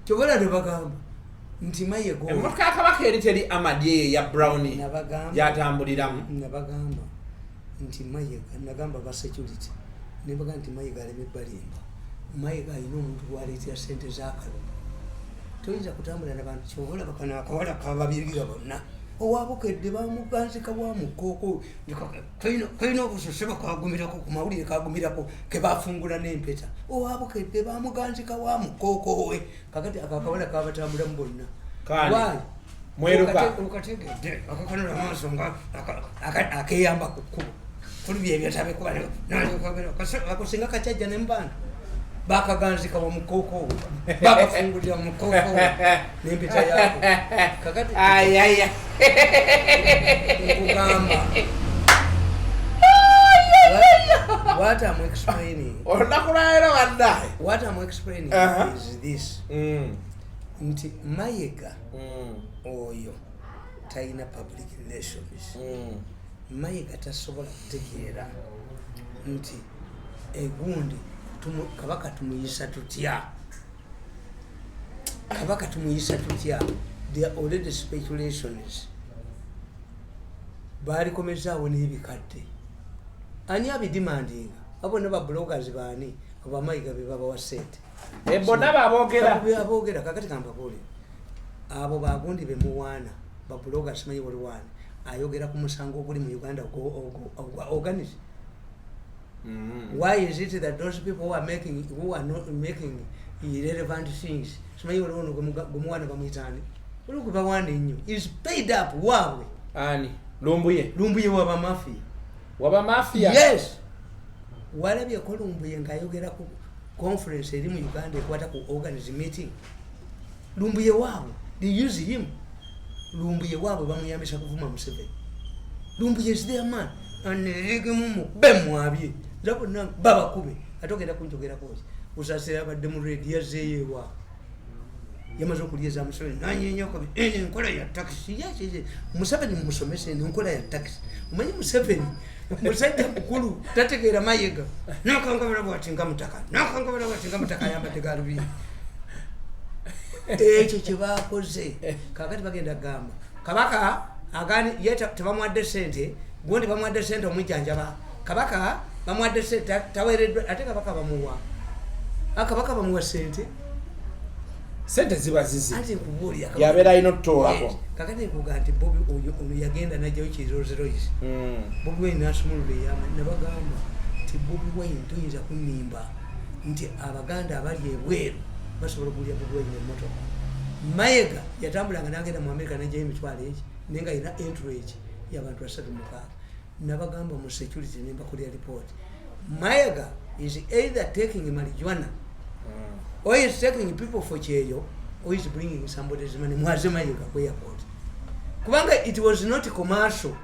kyobola ne bagamba nti Mayiga
emmotoka ya Kabaka eri teri amadye ya brown gyatambuliramu
nabagamba nti Mayiga nagamba ba security ne bagamba nti Mayiga aleme balimba Mayiga alina omuntu gwaleetera ssente z'akalulu toyinza kutambula n'abantu kyobola bakana akawala kababirira bonna owabukedde bamuganzika bwa mukooko kalina obususse bakagumirako ku mawulire kagumirako kebafungula n'empeta owabukedde bamuganzika bwa mukooko we kakati akakawala kabatambulamu bonna okategedde akakanula maaso nga akeyamba ku kkubo kulubya ebyatabekubakusinga kakyajja nemubanda bakaganzika wa mukooko bakafungulira mukooko n'empeta yako kakati nkugamba what I'm explaining is this nti Mayiga oyo talina public relations Mayiga tasobola kutegeera nti egundi Kabaka tumuyisa tutya there are already speculations balikomezaawo n'ebikadde ani abidimandinga abo ne babloggers baani abamayiga be babawa sente
bonna
aboogera kakati kambakole abo bagundi bemuwaana babloggers manyi waliwaana ayogera ku musango oguli mu Uganda organize. Why is it that those people who are not making irrelevant things simanyi waliwo gumuwaana bamuyitaani waliwo gwe bawaana ennyo is paid up waabwe
ani lumbuye
waba
mafia
yes walabyeko lumbuye ng'ayogera ku conference eri mu Uganda ekwata ku organize meeting lumbuye waabwe they use him lumbuye waabwe bamuyambisa kuvuma Museveni lumbuye is their man aneligimumu bemwabye nza bonna babakube ate ogenda kunjogera koki usasira abadde mu redio yazeeyewa yamaze okulyeza Museveni nanyenyoka enkola ya taxi yes Museveni musomese enkola ya taxi umanyi Museveni musajja mukulu tategeera mayiga nakangabala bwatinga mutaka yambadde galubindi ekyo kyebakoze kakati bagenda gamba kabaka agani yeta tebamwadde sente gondi bamwadde sente omujjanjaba kabaka bamwadde sente taweereddwa ate kabaka bamuwa sente
ziba zizi
ati kubuulya
yabeera alina otutoolako
kakati nkuga nti Bobi ono yagenda najjayo kirozeroyisi Bobi Wine nasumulula eyama nabagamba nti Bobi Wine toyinza kunimba nti abaganda abali ebweru basobola okulya Bobi Wine emmotoka Mayiga yatambulanga nagenda mu America najjayo emitwalo egi naye nga alina entourage y'abantu 36 nabagamba mu security nembakulya report Mayiga is either taking marijuana or is taking people for jail or is bringing somebody's money mwaze Mayiga ku airport kubanga it was not commercial.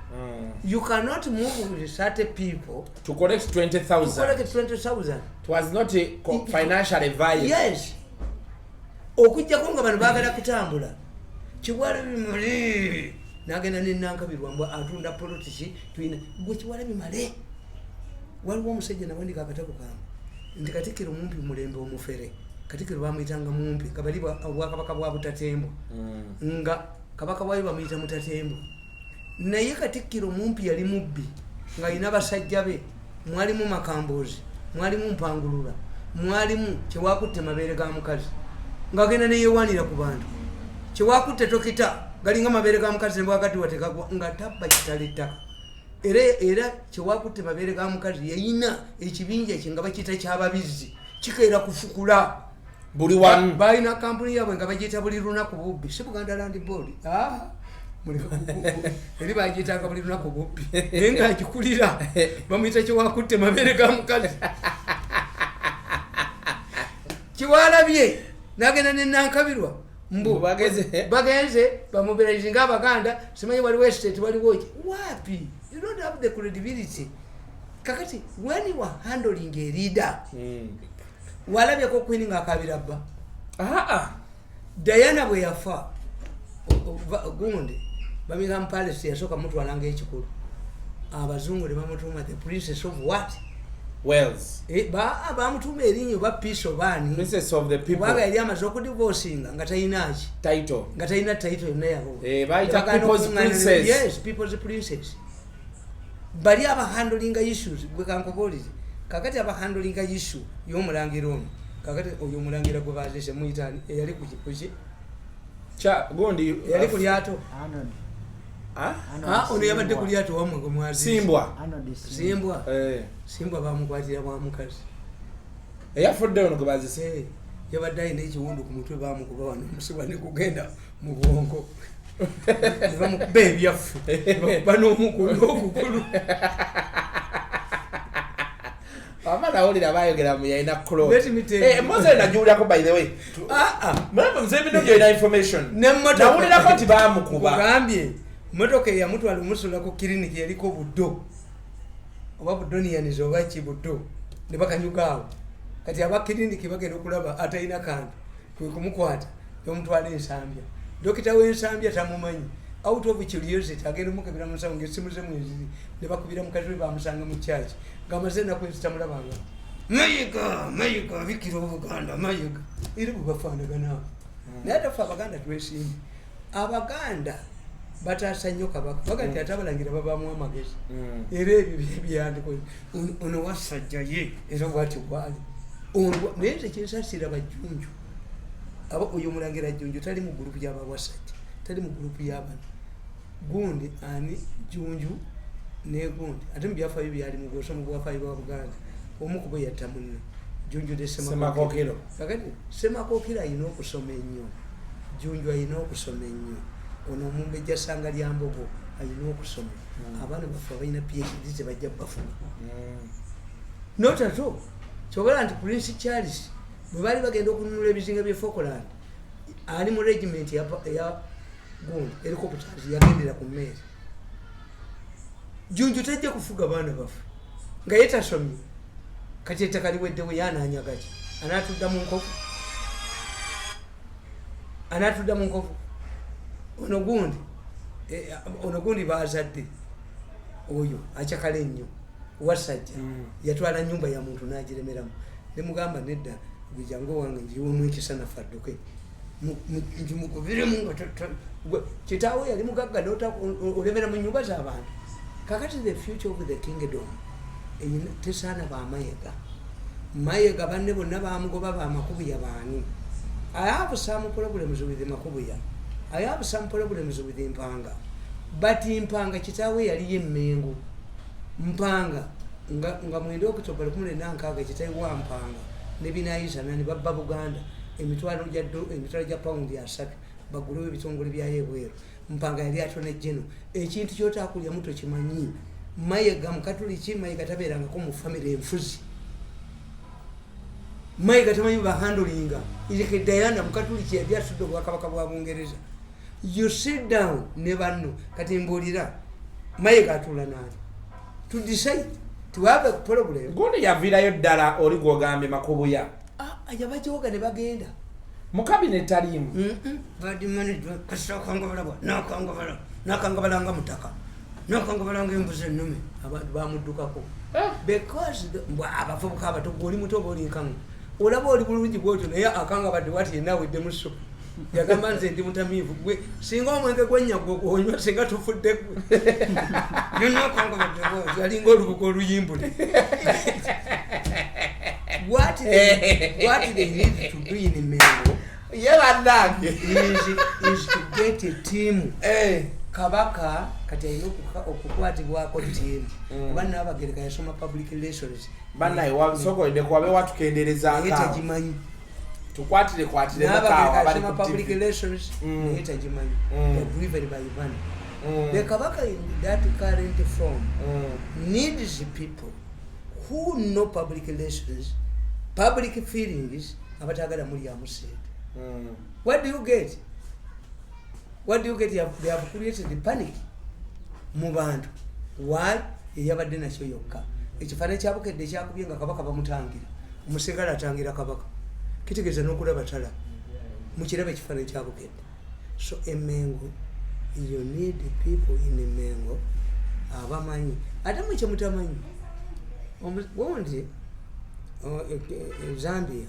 You cannot move with 30 people
to collect 20,000. It was not financially viable.
Yes. Okujjako nga bano baagala kutambula Kiwalabi male nagenda nenankabirwa mbwa atunda politiki twina gwe Kiwalabi male waliwo omusajja nawandika akatabo kange nti Katikkiro mumpi mulembe omufere Katikkiro bamuyitanga mumpi kabali Obwakabaka bwa Butatembwa nga kabaka bwayo bamuyita Mutatembwa naye Katikkiro mumpi yali mubbi nga alina basajja be mwalimu Makambozi mwalimu Mpangulula mwalimu Kyewakutte mabeere ga mukazi ngagenda neyewanira ku bantu Kyewakutte Tokita galinga mabeere ga mukazi nebwakati watekagwa nga tabba kitala ettaka era Kyewakutte mabeere ga mukazi yayina ekibinja ekyo nga bakiyita ky'ababizzi kikeera kufukula
buli wamu
balina kampuni yaabwe nga bagiyita buli lunaku bubbi si Buganda Land Board eri bagiyitanga buli lunaku bubbi naye nga agikulira bamuyita Kyewakutte mabeere ga mukazi Kiwalabye nagenda nenankabirwa mbu bagenze bamobilize nga Abaganda simanyi waliwo estate waliwo ki wapi you don't have the credibility kakati when you are handling a leader walabyeko Queen nga akabira bba Diana bwe yafa gundi Birmingham Palace yasooka mutwalanga ekikulu abazungu ne bamutuuma the princess of what
Wales
bamutuuma erinnya ba Peace of Anne
princess of the people
waga yali amaze okudivorcinga nga talinaaki
title
nga talina title yonna yawo
baita people's princess.
Yes, people's princess bali abahandlinga issues gwe kankobolire kakati abahandlinga issue y'omulangira ono kakati oyo omulangira gwe bazise muyitani eyali kuki
cha gondi
yali ku lyato ono yabadde ku lyato wamwe gwe mwazi Simbwa bamukwatira bwa mukazi
eyafudde ono gwe bazise
yabadde ayina ekiwundu ku mutwe bamukuba wano omusiba ne kugenda mu bwongo ne bamukuba ebyaffe bakuba n'okukulu
nawulira bayogera mu yalina Mose nagiwulirako by the way mzebino gyoyina information nawulirako nti bamukuba
kugambye motoka eyamutwala omusulako kiriniki yaliko buddo oba buddoniyaniza oba kibuddo ne bakanyugaawo kati abakiriniki bagenda okulaba atalina kantu kwe kumukwata yomutwala ensambya dokita w'ensambya tamumanyi out of curiosity agenda omukebera musawo ng'essimu ze mweziri ne bakubira mukazi we bamusanga mu kyaki ng'amaze ennaku ezitamulabanga Mayiga bikira Obuganda Mayiga era bwe bafaanagana naye ate ffe Abaganda twesimbe Abaganda bataasa nnyo kabaka bagati atabalangira babamu amagezi era ebyo byandiko ono wasajja ye era bwati bwali naye nze kyensasira bajjunju oyo mulangira jjunju tali mu gurupu y'abawasajja tali mu gurupu y'abana gundi ani jjunju ne gundi ate mu byafaayo byali mu bwoso mu bwafaayo bwa Buganda omu ku bo yatta munne jjunju ne Semakookiro kakati Semakookiro ayina okusoma ennyo jjunju ayina okusoma ennyo ono Omumbejja Ssanga lya Mbogo ayina okusoma abaana baffe abalina PhD tebajja bafuna notato kyogera nti Prince Charles bwe bali bagenda okununula ebizinga bye Falkland ali mu regiment ya gundi helicopters yagendera ku mmeeri jjunju tajja kufuga baana baffe nga yetasomye kati ettaka liweddewo yaananyagaki anaatudda mu nkofu ono gundi baazadde oyo akyakala ennyo wasajja yatwala nyumba ya muntu n'agiremeramu nemugamba nedda gwejangu wange njiwemu ekisa naffe adduke mukubiremu nga kitaawe yali mugagga olemera mu nyumba z'abantu kakati the future of the kingdom tesaana mamayega banne bonna bamugoba bamakubuya baani. I have some problems with the makubuya. I have some problems with the Mpanga. But Mpanga kitawe yali yemmengo. Mpanga nga mwendo okutobala kumule nankaga kitawe wa Mpanga. Nebinayisa nani babba Buganda emitwalo gya pound ya 3 baguluwe bitongole bya yebwero. Mpanga yali atone jeno ekintu kyota akulya muto kimanyi. Mayega mukatuliki mayega taberanga ko mu family enfuzi. Mayega tamanyi ba handlinga ilike Diana mukatuliki yali atudde kwa kabaka bwa Bungereza. You sit down never kati mbolira Mayega atula nani to decide to have a problem.
Gone yavirayo ddala oli gwogambe makubuya
ajabajoga ne bagenda
mu cabinet alimu
badi management kasakanga balabwa nakanga balanga mutaka nakanga balanga embuze nnume abantu bamuddukako because abafubuka abato oli muto oli nkangu olaba oli bulungi bwotyo naye akanga badde wati nawe demuso yagamba nze ndi mutamivu gwe singa omwenge gwenya gwonywa singa tufudde gwe nakanga badde bwotyo yalinga olubugo oluyimbule. What they need to do in Mengo is to get a team. Kabaka kati ayina okukwatibwako team. Bana abagereka yasoma public relations.
Bana wabisokolede kwabe watukendereza akawo.
Etajimanyi.
Tukwatire bakawo abali
ku public relations. Etajimanyi. Driven by Uganda. The Kabaka in that current form needs people who know public relations, public feelings, abatagala muri amused. What do you get? They have created the panic mu bantu. Why? Yabadde nakyo yokka. Ekifane kyabukedde kyakubye nga kabaka bamutangira. Omusigala atangira kabaka. Kitegeza n'okulaba tala. Mukirabe ekifane kyabukedde. So Emengo, you need people in Emengo abamanyi. Ate mu kye mutamanyi. Wondi Zambia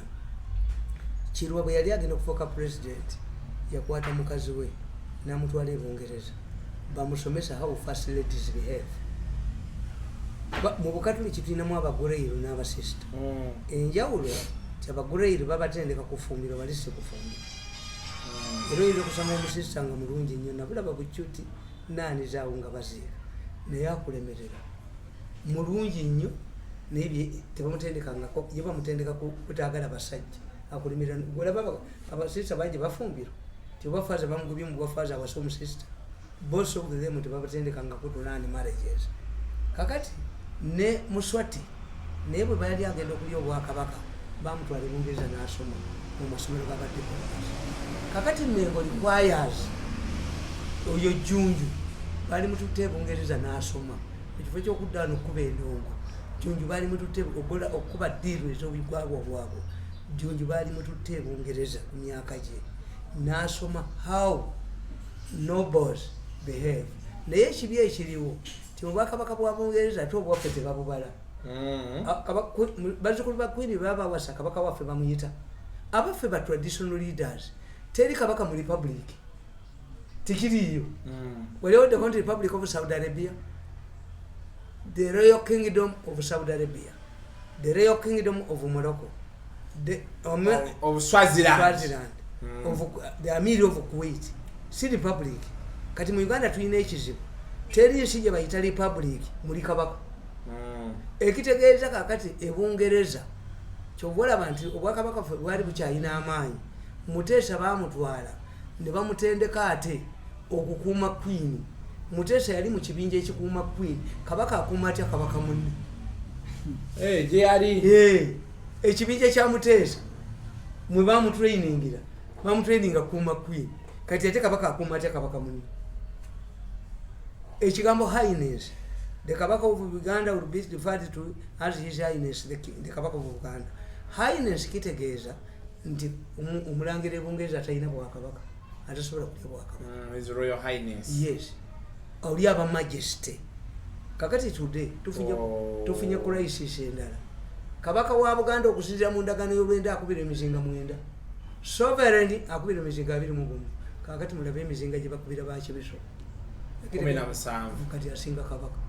Chirwa bwe yali agenda okufuuka president yakwata mukazi we n'amutwala e Bungereza bamusomesa how first ladies behave. Mu Bukatuliki tulinamu abagureiro n'abasista. Enjawulo kyabagureiro babatendeka kufumbiro balise kufumbiro. Era oyinza okusanga omusista nga mulungi nnyo nabulaba bukyuti naani zaawo nga baziira naye akulemerera mulungi nnyo naye tebamutendekangako ye bamutendeka kutagala basajja akulimira golaba abasista bangi bafumbiro tebafaaza bamugubye mu bafaaza awasa omusista both of them tebabatendekangako to land marriages. Kakati ne Muswati naye bwe bali agenda okulya obwakabaka bamutwala e Bungereza n'asoma mu masomero g'abadiplomats. Kakati Mengo requires oyo Jjunju bali mututte e Bungereza n'asoma ekifo ky'okuddaano okuba endongo. Jjunju bali mututte okuba ddiiru ez'obigwabwa bwabwe. Jjunju bali mututte e Bungereza ku myaka gye n'asoma how nobles behave. Naye ekibi ekiriwo ti obwakabaka bwa Bungereza ate obwaffe tebabubala. Bazzukulu ba Queen baba wasa kabaka waffe bamuyita abaffe ba traditional leaders. Teri kabaka mu republic tikiriyo. Waliwo the country Republic of Saudi Arabia, the Royal Kingdom of Saudi Arabia, the Royal Kingdom of Morocco, the
of Swaziland,
of the Amir of Kuwait. Si republic. Kati mu Uganda tulina ekizibu. Teri ensi gye bayita republic muli kabaka. Ekitegeeza kakati Ebungereza ky'obola nti obwakabaka bwali bukyalina amaanyi. Muteesa baamutwala ne bamutendeka ate okukuuma Queen. Muteesa yali mu kibinja ekikuuma Queen. Kabaka akuuma atya kabaka munne?
Gye yali.
Ekibinja kya Muteesa mwe baamutrainingira. Baamutraininga kuuma Queen. Kati ate kabaka akuuma atya kabaka munne? Ekigambo highness, the Kabaka of Uganda will be referred to as His Highness, the Kabaka of Uganda. Highness kitegeeza nti omulangire Bungereza talina bwakabaka, atasobola kulya bwakabaka.
His Royal Highness.
Yes. Oli aba majesty. Kakati today tufunye crisis endala. Kabaka wa Buganda okusinziira mu ndagaano y'olwenda akubira emizinga 9. Sovereign akubira emizinga 21. Kakati mulabe emizinga gye bakubira Bakibiso. Kati asinga kabaka.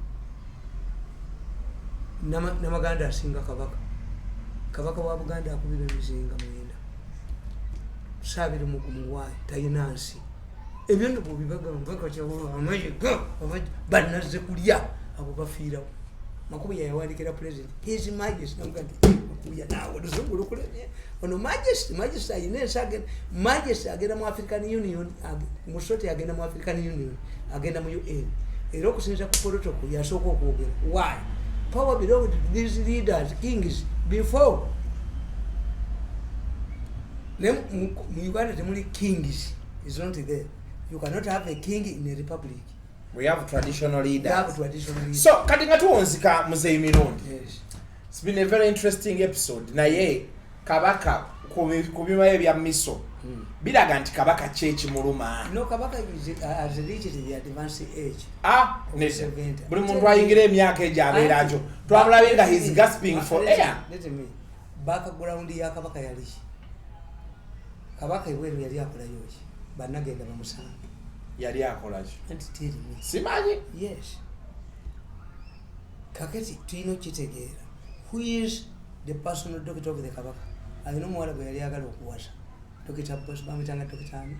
Namaganda asinga kabaka. Kabaka wa Buganda akubira emizinga 9. Sabiri muwayi talina nsi. Ebyo ndo bibagamba bakakyawo amayiga banaze kulya abo bafiirawo. Makubi yawandiikira president His Majesty namugamba okuya naawe lusobola okulemye ono Majesty ayina ensi agenda Majesty agenda mu African Union Musoti agenda mu African Union agenda mu UN era okusinza ku protocol yasooka okwogera why power belonged to these leaders kings before mu Uganda temuli kings is not there. You cannot have a king in a republic.
We have traditional leaders.
We have traditional leaders.
So, kati nga tuwonzika Muzei Mirundi.
Yes.
It's been a very interesting episode. Naye kabaka kubimayo ebya miso. Biraga nti kabaka chechi muluma.
No, kabaka has reached the advanced age.
Nese. Buli muntu ayingira emyaka egy'abeerajo. Twamulabe nga he's gasping for air.
Let me. Background ya kabaka yali. Kabaka ibweru yali akolayo ki? Banagenda bamusanga.
Yali akola ki?
Tell me.
Simanyi?
Yes. Kakati tuyina okitegeera. Who is the personal doctor of the kabaka? Alina omuwala gwe yali agala okuwasa. Dokita boss bamutanga dokita ani.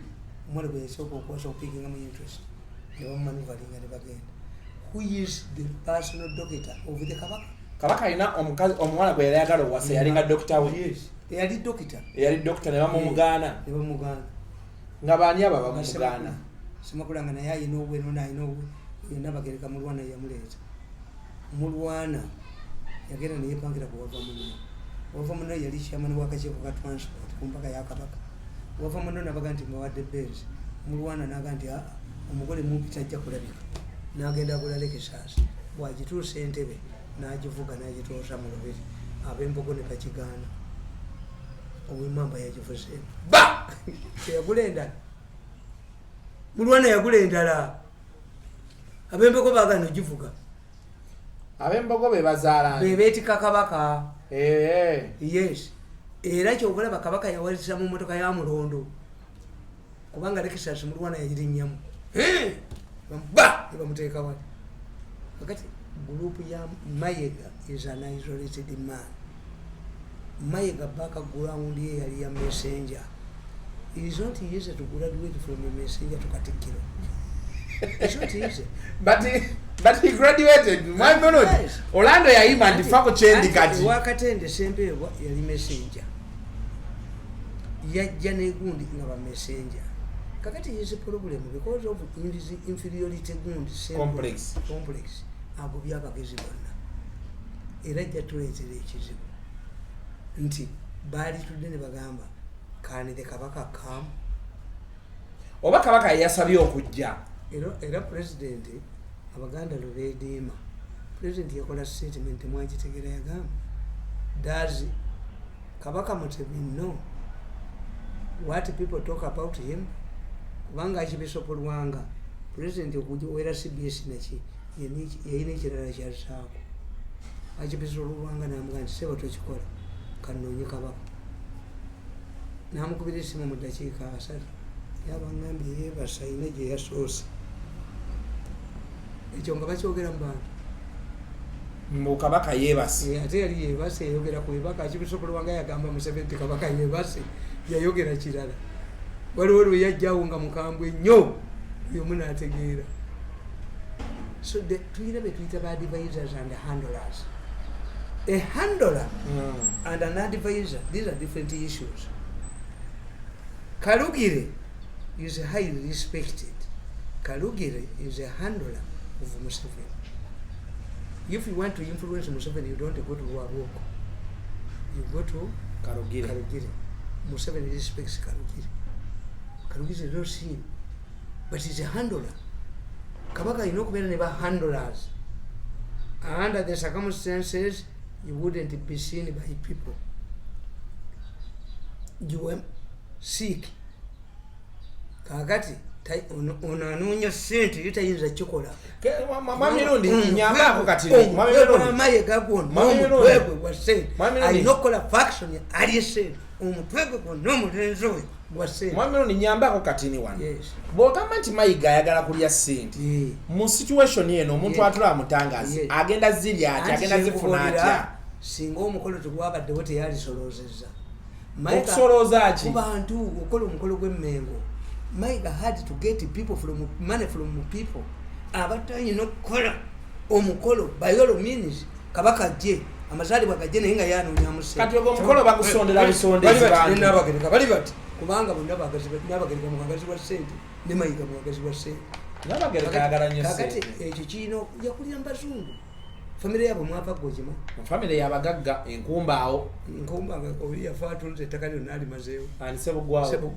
Omuwala gwe yasooka okuwasa okupikinga mu interest. Ne bamumanuvalinga ne bagenda. Who is the personal doctor of the kabaka?
Kabaka alina omuwala gwe yali agala okuwasa yalinga dokita we.
Yes. Yali dokita.
Yali dokita ne bamugaana.
Ne bamugaana.
Nga baani aba bamugaana?
Simakulanga naye ayina obweno n'ayina obwe yonna bagereka Mulwana yamuleeta. Mulwana yagenda neyepangira ku wava muno. Wava muno yali chairman w'akakiiko ka transport ku mpaka ya Kabaka. Wava muno nabaga nti mbawadde bezi. Mulwana n'aga nti omugole mumpi tajja kulabika. N'agenda agula Lekisasi. Bw'agituusa Entebbe n'agivuga n'agitoosa mu lubiri. Ab'Embogo ne bakigaana. Ow'Emmamba yagivuzeemu. Yagula endala. Mulwana yagula endala. Ab'Embogo baagana ogivuga.
Ab'Embogo be bazaala.
Be beetika Kabaka.
Yes.
Era kyokulaba Kabaka yawalisa mu mmotoka ya Mulondo. Kubanga Lekisasi Mulwana yagirinnyamu. Bamuteeka wali. Kakati gurupu ya Mayiga is an isolated man. Mayiga background ye yali ya messenger. It is not easy to graduate from a messenger to Katikkiro. It's not easy.
But he graduated. Why not?
Yes.
Orlando yayima ndifako chendi kati.
Wakatende Sempeebwa yali messenger. Yajja negundi nga ba messenger. Kakati is a problem because of inferiority gundi
complex.
Ago byabagezi bonna. Era jja tuleetera ekizibu. Nti baali tudde ne bagamba can the Kabaka come?
Oba Kabaka yasabye okujja.
Era president Abaganda lubeediima. President yakola statement mwagitegeera yagamba. Does Kabaka Mutebi know what people talk about him? Kubanga Archbishop Lwanga president okuwera CBS naki yalina ekirala kyasaako. Archbishop Lwanga n'amugamba nti sebo tokikola kanoonye Kabaka. Namukubira essimu mu ddakiika 3 yabangambye yeebasa ayina gye yasoose ekyo nga bakyogera mu bantu
mu kabaka yeebase
ate yali yeebase yayogera ku bibaka akibisobola nga yagamba Museveni nti kabaka yeebase yayogera kirala waliwo lwe yajjawo nga mukambwe nnyo yomu n'ategeera so tuyina be tuyita ba advisors and handlers. A handler and an advisor, these are different issues. Kalugire is highly respected. Kalugire is a handler of Museveni. If you want to influence Museveni, you don't go to Waroko. You go to Kalugire. Museveni respects Kalugire. Kalugire is not seen, but he's a handler. Kabaka, you know, never handlers. Under the circumstances, you wouldn't be seen by people. You were sick. Kakati onanoonya ssente yitayinza kikola
mamirundi nyambako kati mamirundi
gagona omutwegwe gwa ssente alina okukola faction ali ssente omutwegwe gwonna omulenzi oyo gwa ssente
mamirundi nyambako katini wano bw'ogamba nti Mayiga ayagala kulya ssente mu situation eno omuntu atula amutangaza agenda zirya ati agenda zifuna atya
singa omukolo tegwabaddewo teyalisoloozezza
okusolooza ki
ku bantu okola omukolo gw'emmengo Mayiga had to get people money from people. Abatanyina okukola omukolo by all means kabaka je amazalibwa gajje naye nga yanoonya musente
kati ogwo omukolo bagusondera busondezi bantu
n'abagereka bali bati kubanga bonna n'abagereka mugagazi wa ssente ne Mayiga mugagazi wa ssente
n'abagereka ayagala nnyo
ssente kakati ekyo kino yakulira mbazungu famire yabo mwava gojima
famire yabagagga enkumbaawo
nga obi yafa atunze ettaka lyonna alimazeewo
ani sebugwawo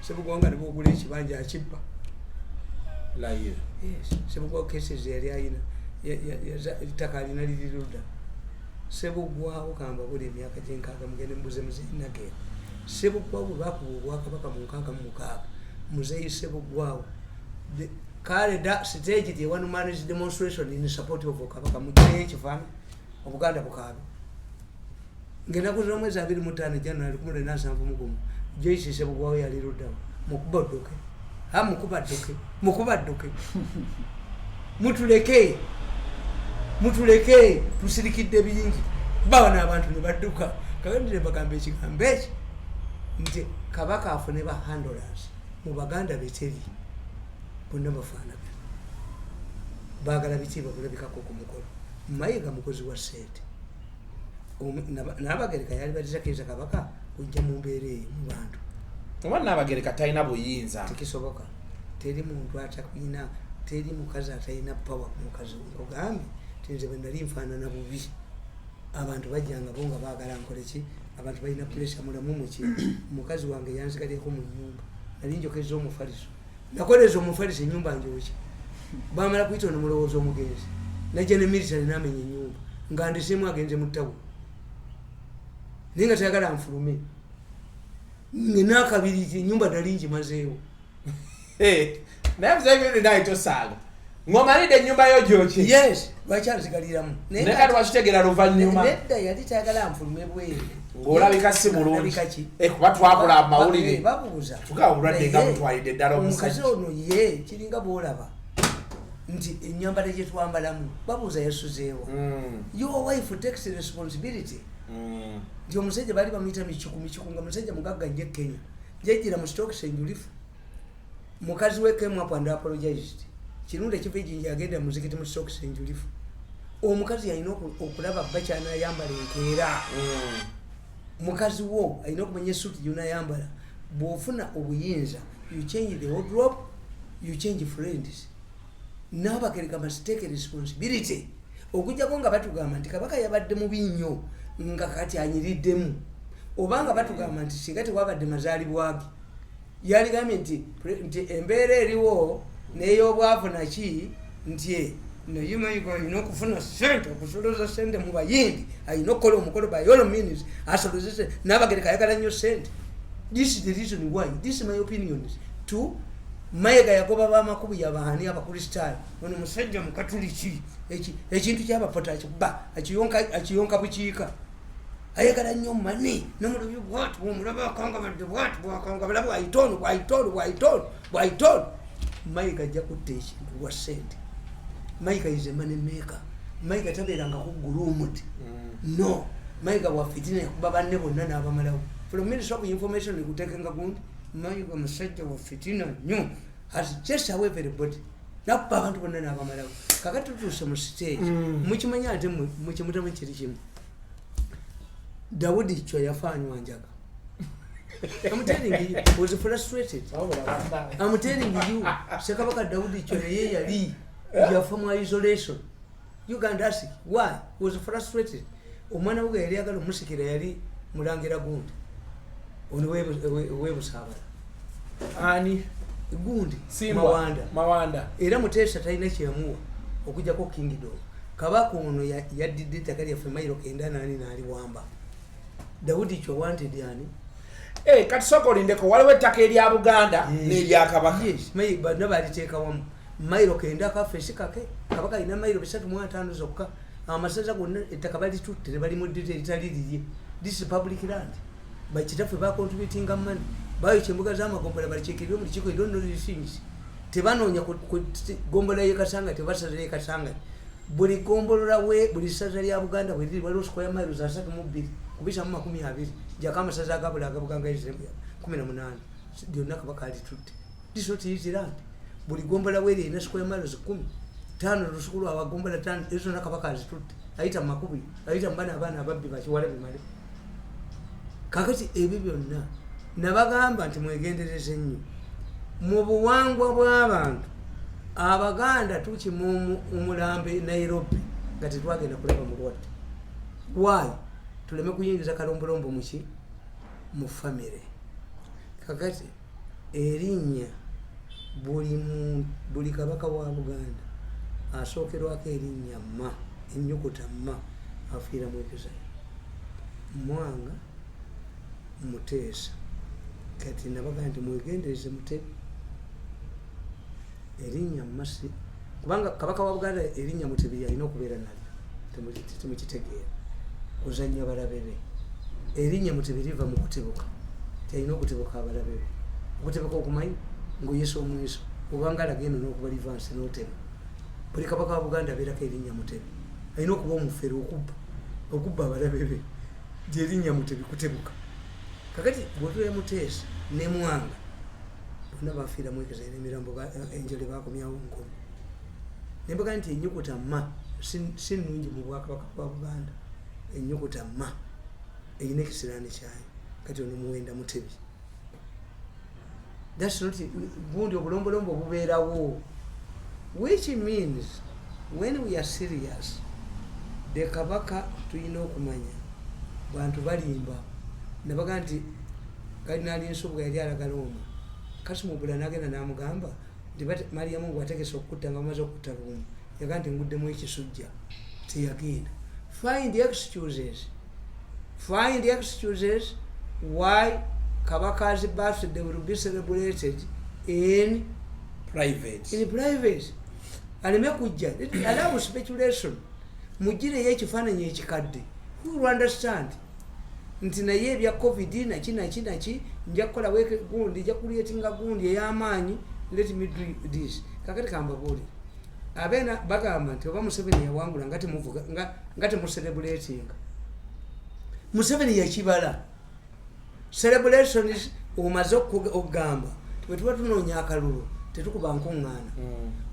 sebugwanga nebogula ekibanja akibba
layira
sebugwawo cases yali ayina ettaka alina liriruda sebugwawo kamba buli emyaka gyenkaaga mugende mubuze muzeyi nagera sebugwawo bwe bakuba obwakabaka mu 66 muzeyi sebugwawo kale da stage the one man's demonstration in support of kabaka mugireyo ekifaananyi obuganda bukaabe ngenaku z'omwezi 25 January 1971 Joyce Sebugwawo yali luddawo mukuba ddoke mutuleke tusirikidde bingi bawa n'abantu ne badduka kakati ne bagamba ekigambo eki nti kabaka afune ba handlers mu baganda beteri bonna bafaanagana baagala biki bakulabikako ku mukolo Mayiga mukozi wa ssente n'abagereka yali batizakkiriza kabaka kujja mu mbeera eyo mu bantu
oba n'abagereka talina buyinza
tekisoboka teri muntu atakwina teri mukazi atalina power ku mukazi nkugambye tinze bwe nali nfaanana bubi abantu bajjanga bo nga baagala nkoleki abantu balina pressure mulamu muki mukazi wange yanzigalieko mu nnyumba nali njokeza omufaliso nakoleza omufaliso ennyumba njoki bamala kuyita ono mulowooza omugenzi najja ne military n'amenya ennyumba nga ndisemu agenze mu ttawo naye nga tayagala nfulume nakabiri ennyumba nali ngimazeewo
naye muzeebyoni naye tosaaga ng'omalidde ennyumba yo gyokye
yes lwakyalizigaliramu
naye kati wakitegera luvannyuma
nedda yali tayagala nfulume bweru
ng'olabika si mulungi kuba twakula amawulire
babuuza
tugawulwadde nga mutwalidde ddala
omukazi ono ye kiringa bwolaba nti ennyambala gye twambalamu babuuza yasuzeewa your wife takes responsibility nti omusajja baali bamuyita mikiku nga musajja mugagga nje Kenya njejjira mu stokes enjulifu mukazi we came up and apologized kirunde kiva ejinji agenda muzikiti mu stokes enjulifu omukazi alina okulaba bakyanayambala enkeera mukazi wo alina okumanya esuuti gyonayambala bw'ofuna obuyinza you change the wardrobe you change friends n'abagereka must take responsibility okujjako nga batugamba nti kabaka yabadde mubi nnyo nga kati anyiriddemu obanga batugamba nti singa tewabadde mazaalibwage yaligambye nti embeera eriwo n'ey'obwavu naki nti naye Mayiga alina okufuna ssente okusolooza ssente mu bayindi alina okukola omukolo by all means asolooze ssente n'abagereka ayagala nnyo ssente this is the reason why this is my opinions to Mayiga yagoba bamakubu yabaani abakristaayo ono musajja mukatuliki ekintu kyabapota akikuba akiyonka bukiika ayagala nnyo mani nomulabi bwati bwomulaba akangabadde bwati bwakangabala bwaitono mayiga ajja kutta ekintu lwa ssente. Mayiga is a money maker. Mayiga tabeeranga kuggula omuti no. Mayiga wa fitina yakuba banne bonna n'abamalawo. From Ministry of Information ekutekenga gundi mayiga musajja wa fitina nnyo has just away everybody. Nakuba abantu bonna n'abamalawo. Kakati tutuuse mu stage mukimanya ate mukimutamu kiri kimu. Daudi Chwa yafanywa njaga. I'm telling you, he was frustrated. I'm telling you, Sekabaka Daudi Chwa ye yali from isolation. You can ask why? He was frustrated. Omwana we yali agala musikira yali mulangira gundi. Onwe busaba.
Ani
gundi
Simba Mawanda.
Era Mutesa talina kyamuwa okujja ko Kingdom. Kabaka ono yaddidde ettaka lyaffe mayiro kenda nani nali wamba. Daudi Chwa wanted yani.
Kati sokolindeko waliwo ettaka erya Buganda n'erya Kabaka.
Yes, bonna baliteeka wamu. Mayiro kenda kafesi kake. Kabaka alina mayiro 3.5 zokka. Amasaza gonna ettaka balitutte ne bali mu ddite eritali lirye. This is public land. Bakitaffe ba contributing money. Bayo kyembuga z'amagombola balikyekirwe mu kiiko don't know these things. Tebanoonya gombola ye Kasanga tebasaza ye Kasanga. Buli gombolola we buli saza lya Buganda bwe liri waliwo square miles 32 kubisa mu 20 jakama saza agabula agabuganga izembe 18 byonna Kabaka alitutte. This not easy land. Buli gombola we eri square miles 10 tano rusukulu abagombola tano ezo Kabaka azitutte ayita makubi ayita mbana abana ababbi bakiwala bimale. Kakati ebyo byonna nabagamba nti mwegendereze nnyo mu buwangwa bw'abantu. Abaganda tukimu Umulambe Nairobi nga tetwagenda kulaba mulwadde. Why? Tuleme kuyingiza kalombolombo muki mu family. Kakati erinnya buli Kabaka wa Buganda asookerwako erinnya ma ennyukuta ma afiira mu ekizayi. Mwanga Muteesa kati nabaga nti mwegendereze Mutebi erinnya Masi kubanga Kabaka wa Buganda erinnya Mutebi alina okubeera nalyo temukitegeera kuzannya balabe be. Erinnya Mutebi liva mu kutebuka talina okutebuka abalabe be. Okutebuka okumanyi ng'oyesa omweso obanga alagenda n'okuba livansi n'otema. Buli Kabaka wa Buganda abeerako erinnya Mutebi alina okuba omufere okubba abalabe be gyerinnya Mutebi kutebuka. Kakati bwotule Muteesa ne Mwanga bonna bafiira mu ekizayi n'emirambo enjole bakomyawo nkomo. Nembaga nti ennyukuta ma si nnungi mu Bwakabaka bwa Buganda. Ennyukuta ma eyina ekisiraani kyayo kati ono Muwenda Mutebi. That's not gundi obulombolombo bubeerawo, which means when we are serious the Kabaka tulina okumanya bantu balimba. Nabaga nti Kardinali Nsubuga yali alagala omwo Kasimu Bula n'agenda n'amugamba nti Mariamu bw'ategese okutta nga amaze okutta lumu yaga nti nguddemu ekisujja teyagenda. Find excuses why Kabaka's birthday will be celebrated in private. Aleme kujja allow speculation mujire y'ekifaananyi ekikadde. Who will understand nti naye ebya COVID naki nja kukola weke gundi nja kuleetinga gundi ey'amaanyi let me do this. Kakati kambabuulire abeena bagamba nti oba Museveni yawangula nga temucelebratinga. Museveni yakibala celebrations omaze okugamba bwe tuba tunoonya akalulu tetukuba nkuŋŋaana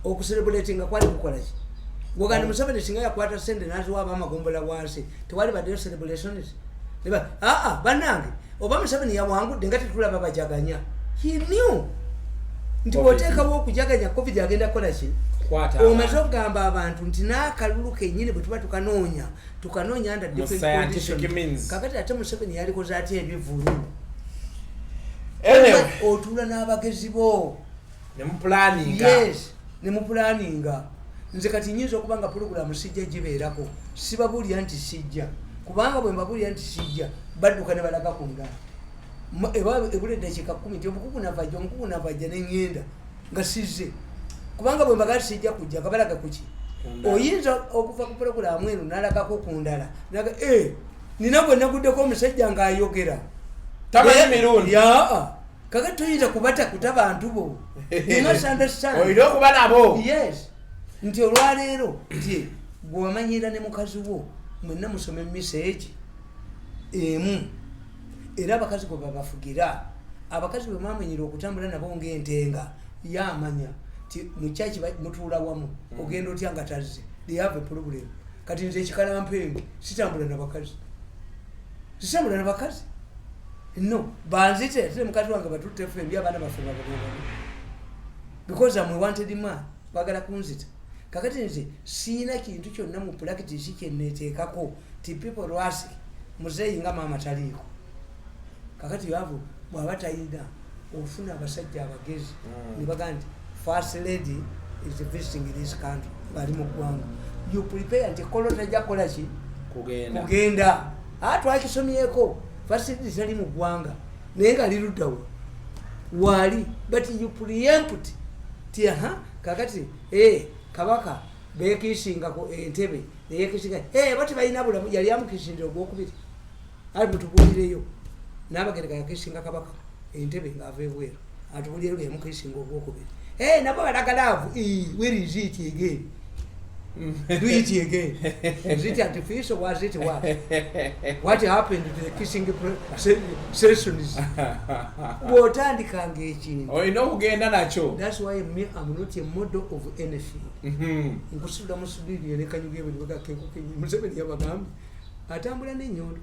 okucelebratinga kwali kukola ki? Wogandi Museveni singa yakwata sente n'aziwa ab'amagombola wansi tewali baddeyo celebrations. Bannange oba Museveni yawangudde nga tetulaba bajaganya. He knew nti bw'oteekawo okujaganya COVID agenda kukola ki? Omaze okugamba abantu nti n'akalulu kennyini bwe tuba tukanoonya under different conditions. Kakati ate Museveni yalikoze atya ebivulu otuula n'abagezi bo nemupulaninga. Nze kati nyinza okuba nga pulogulamu sijja gibeerako sibabuulira nti sijja kubanga bwe mbabuulira nti sijja badduka ne balaga ku ngalo ebula eddakiika 10 nti omukugu navajja neŋŋenda nga sizze kubanga bwe mbaga sijja kujja nga balaga kuki. Oyinza okuva ku pulogulamu eno n'alagako ku ndala naga nina bwe naguddeko omusajja ng'ayogera
tamanyi mirundi
yaa kakati toyinza kubatakuta bantu bo
olina okuba nabo
yes nti olwaleero nti bwewamanyira ne mukazi wo mwenna musome message emu era abakazi gwe babafugira abakazi bwe mwamanyira okutambula nabo ng'entenga yamanya ti mukyaki mutuula wamu ogenda otya nga tazze they have a problem kati nze ekikalampengu sitambula nabakazi no banzite ate mukazi wange batutte fembi abaana baffe bagenda because I'm a wanted man bagala kunzita kakati nze siina kintu kyonna mu practice kyenneteekako ti people ask muzeeyi nga maama taliiko kakati yavu bw'aba tayina ofuna abasajja abagezi ne bagamba nti first lady is visiting this country bali mu ggwanga you prepare nti kolo tajja kukola ki kugenda twakisomyeko first lady tali mu ggwanga naye nga liruddawo waali but you preempt ti kakati kabaka beekisingako entebe neyekisinga bati balina bulamu yali amukisindira ogwokubiri ali mutubulireyo nabagereka yakisinga kabaka entebe ngaava ebweru atubulireyo yamukisinga ogwokubiri nabo balagalaavu where is it again do it again is it artificial was it what happened to the kissing sessions bwotandikanga ekintu
olina okugenda nakyo
that's why me I'm not a model of anything nkusula musudiri ne kanyugebe ne bagakenkukenyi Museveni yabagambye atambula n'ennyondo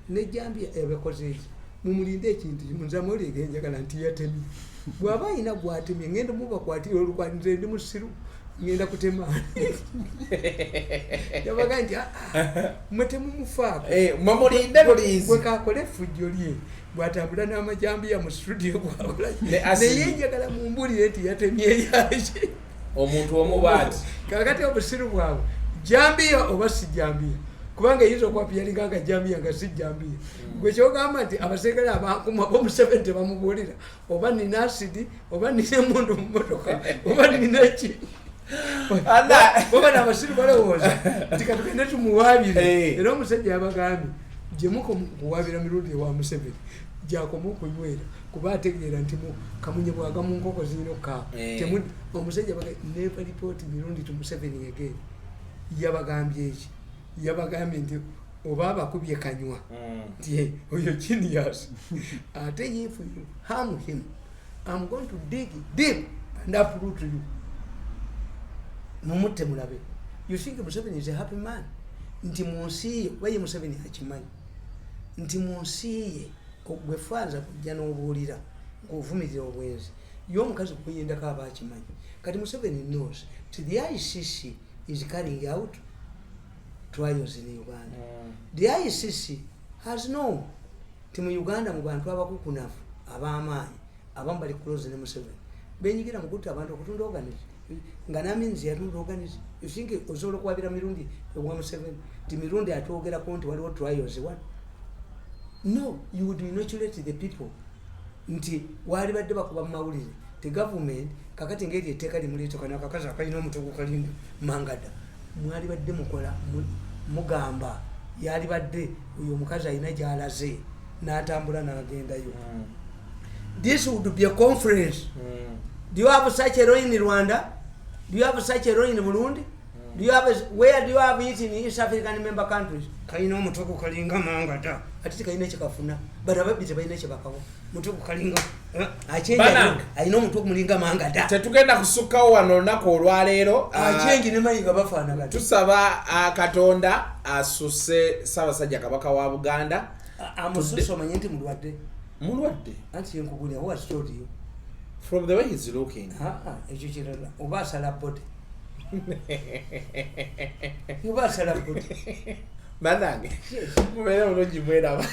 nejjambye ebekoze eki mumulinde ekintu munzamuli egenjagala nti yatemi bw'aba ayina gwatemye ngenda mubakwatira olukwanire ndi musiru ngenda kutema yabaga nti mutemumufaako
mwamulinde bulizi
bwekakole effujjo lye bw'atambula n'amajambiya mu studio bwakola naye njagala mumbulire nti yatemye yaki
omuntu omubaati
kakati obusiru bwabwe jambiya oba si jambiya kubanga yizo kwa piyalinga nga jambiya nga si jambiya gwe kyogamba nti abasekere abankuma b'Omuseveni tebamubulira oba nina asidi oba nina emundu mu mmotoka oba nina ki oba n'abasiru balowooza nti katugende tumuwaabire era omusajja yabagambye gyemuko kuwaabira mirundi ewa Museveni gyakoma okunywera kuba ategeera nti kamunye bwaga mu nkoko zirina okukaaba omusajja never report mirundi to Museveni again yabagambye eki yabagambye nti oba abakubye kanywa nti oyo genius ate if you harm him I'm going to dig deep and uproot you mumutte mulabe you think Museveni is a happy man nti munsi ye waye Museveni akimanyi nti munsi ye gwefanza kujja n'obuulira ng'ovumirira obwenzi y'omukazi kuyendako aba akimanyi kati Museveni knows ti the ICC is carrying out trials in Uganda. The ICC has known ti mu Uganda mu bantu abakukunafu ab'amaanyi abamu bali close ne Museveni benyigira mu kutta abantu okutunda organize nga naminzi yatunda organize you think osobola okuwabira mirundi ewa Museveni ti mirundi atwogerako nti waliwo trials one no you would inoculate the people nti wali badde bakuba mu mawulire the government kakati ngeri etteeka limuleeteka n'akakazi akalina omutwe gukalinda mangada mwali badde mukola mugamba yali badde oyo omukazi alina gy'alaze n'atambula n'agendayo this would be a conference do you have such a law in Rwanda? Do you have such a law in Burundi? Do you have where do you have it in East African member countries? Kalina omutoko kalinga mangada ati kalina ekikafuna barababite balina ekibakawo mutoko kalinga achenga alina omutoko mulinga mangada
tetugenda kusukkawo wano olunaku olwaleero
achengi ne mayiga bafaana kati
tusaba Katonda asuse Ssaabasajja Kabaka wa Buganda
amususo manye nti mulwadde anti yenkugulya what told you
from the way he's looking
ekyo kirala oba asala body oba asala body
banange mubere mulungi mweraba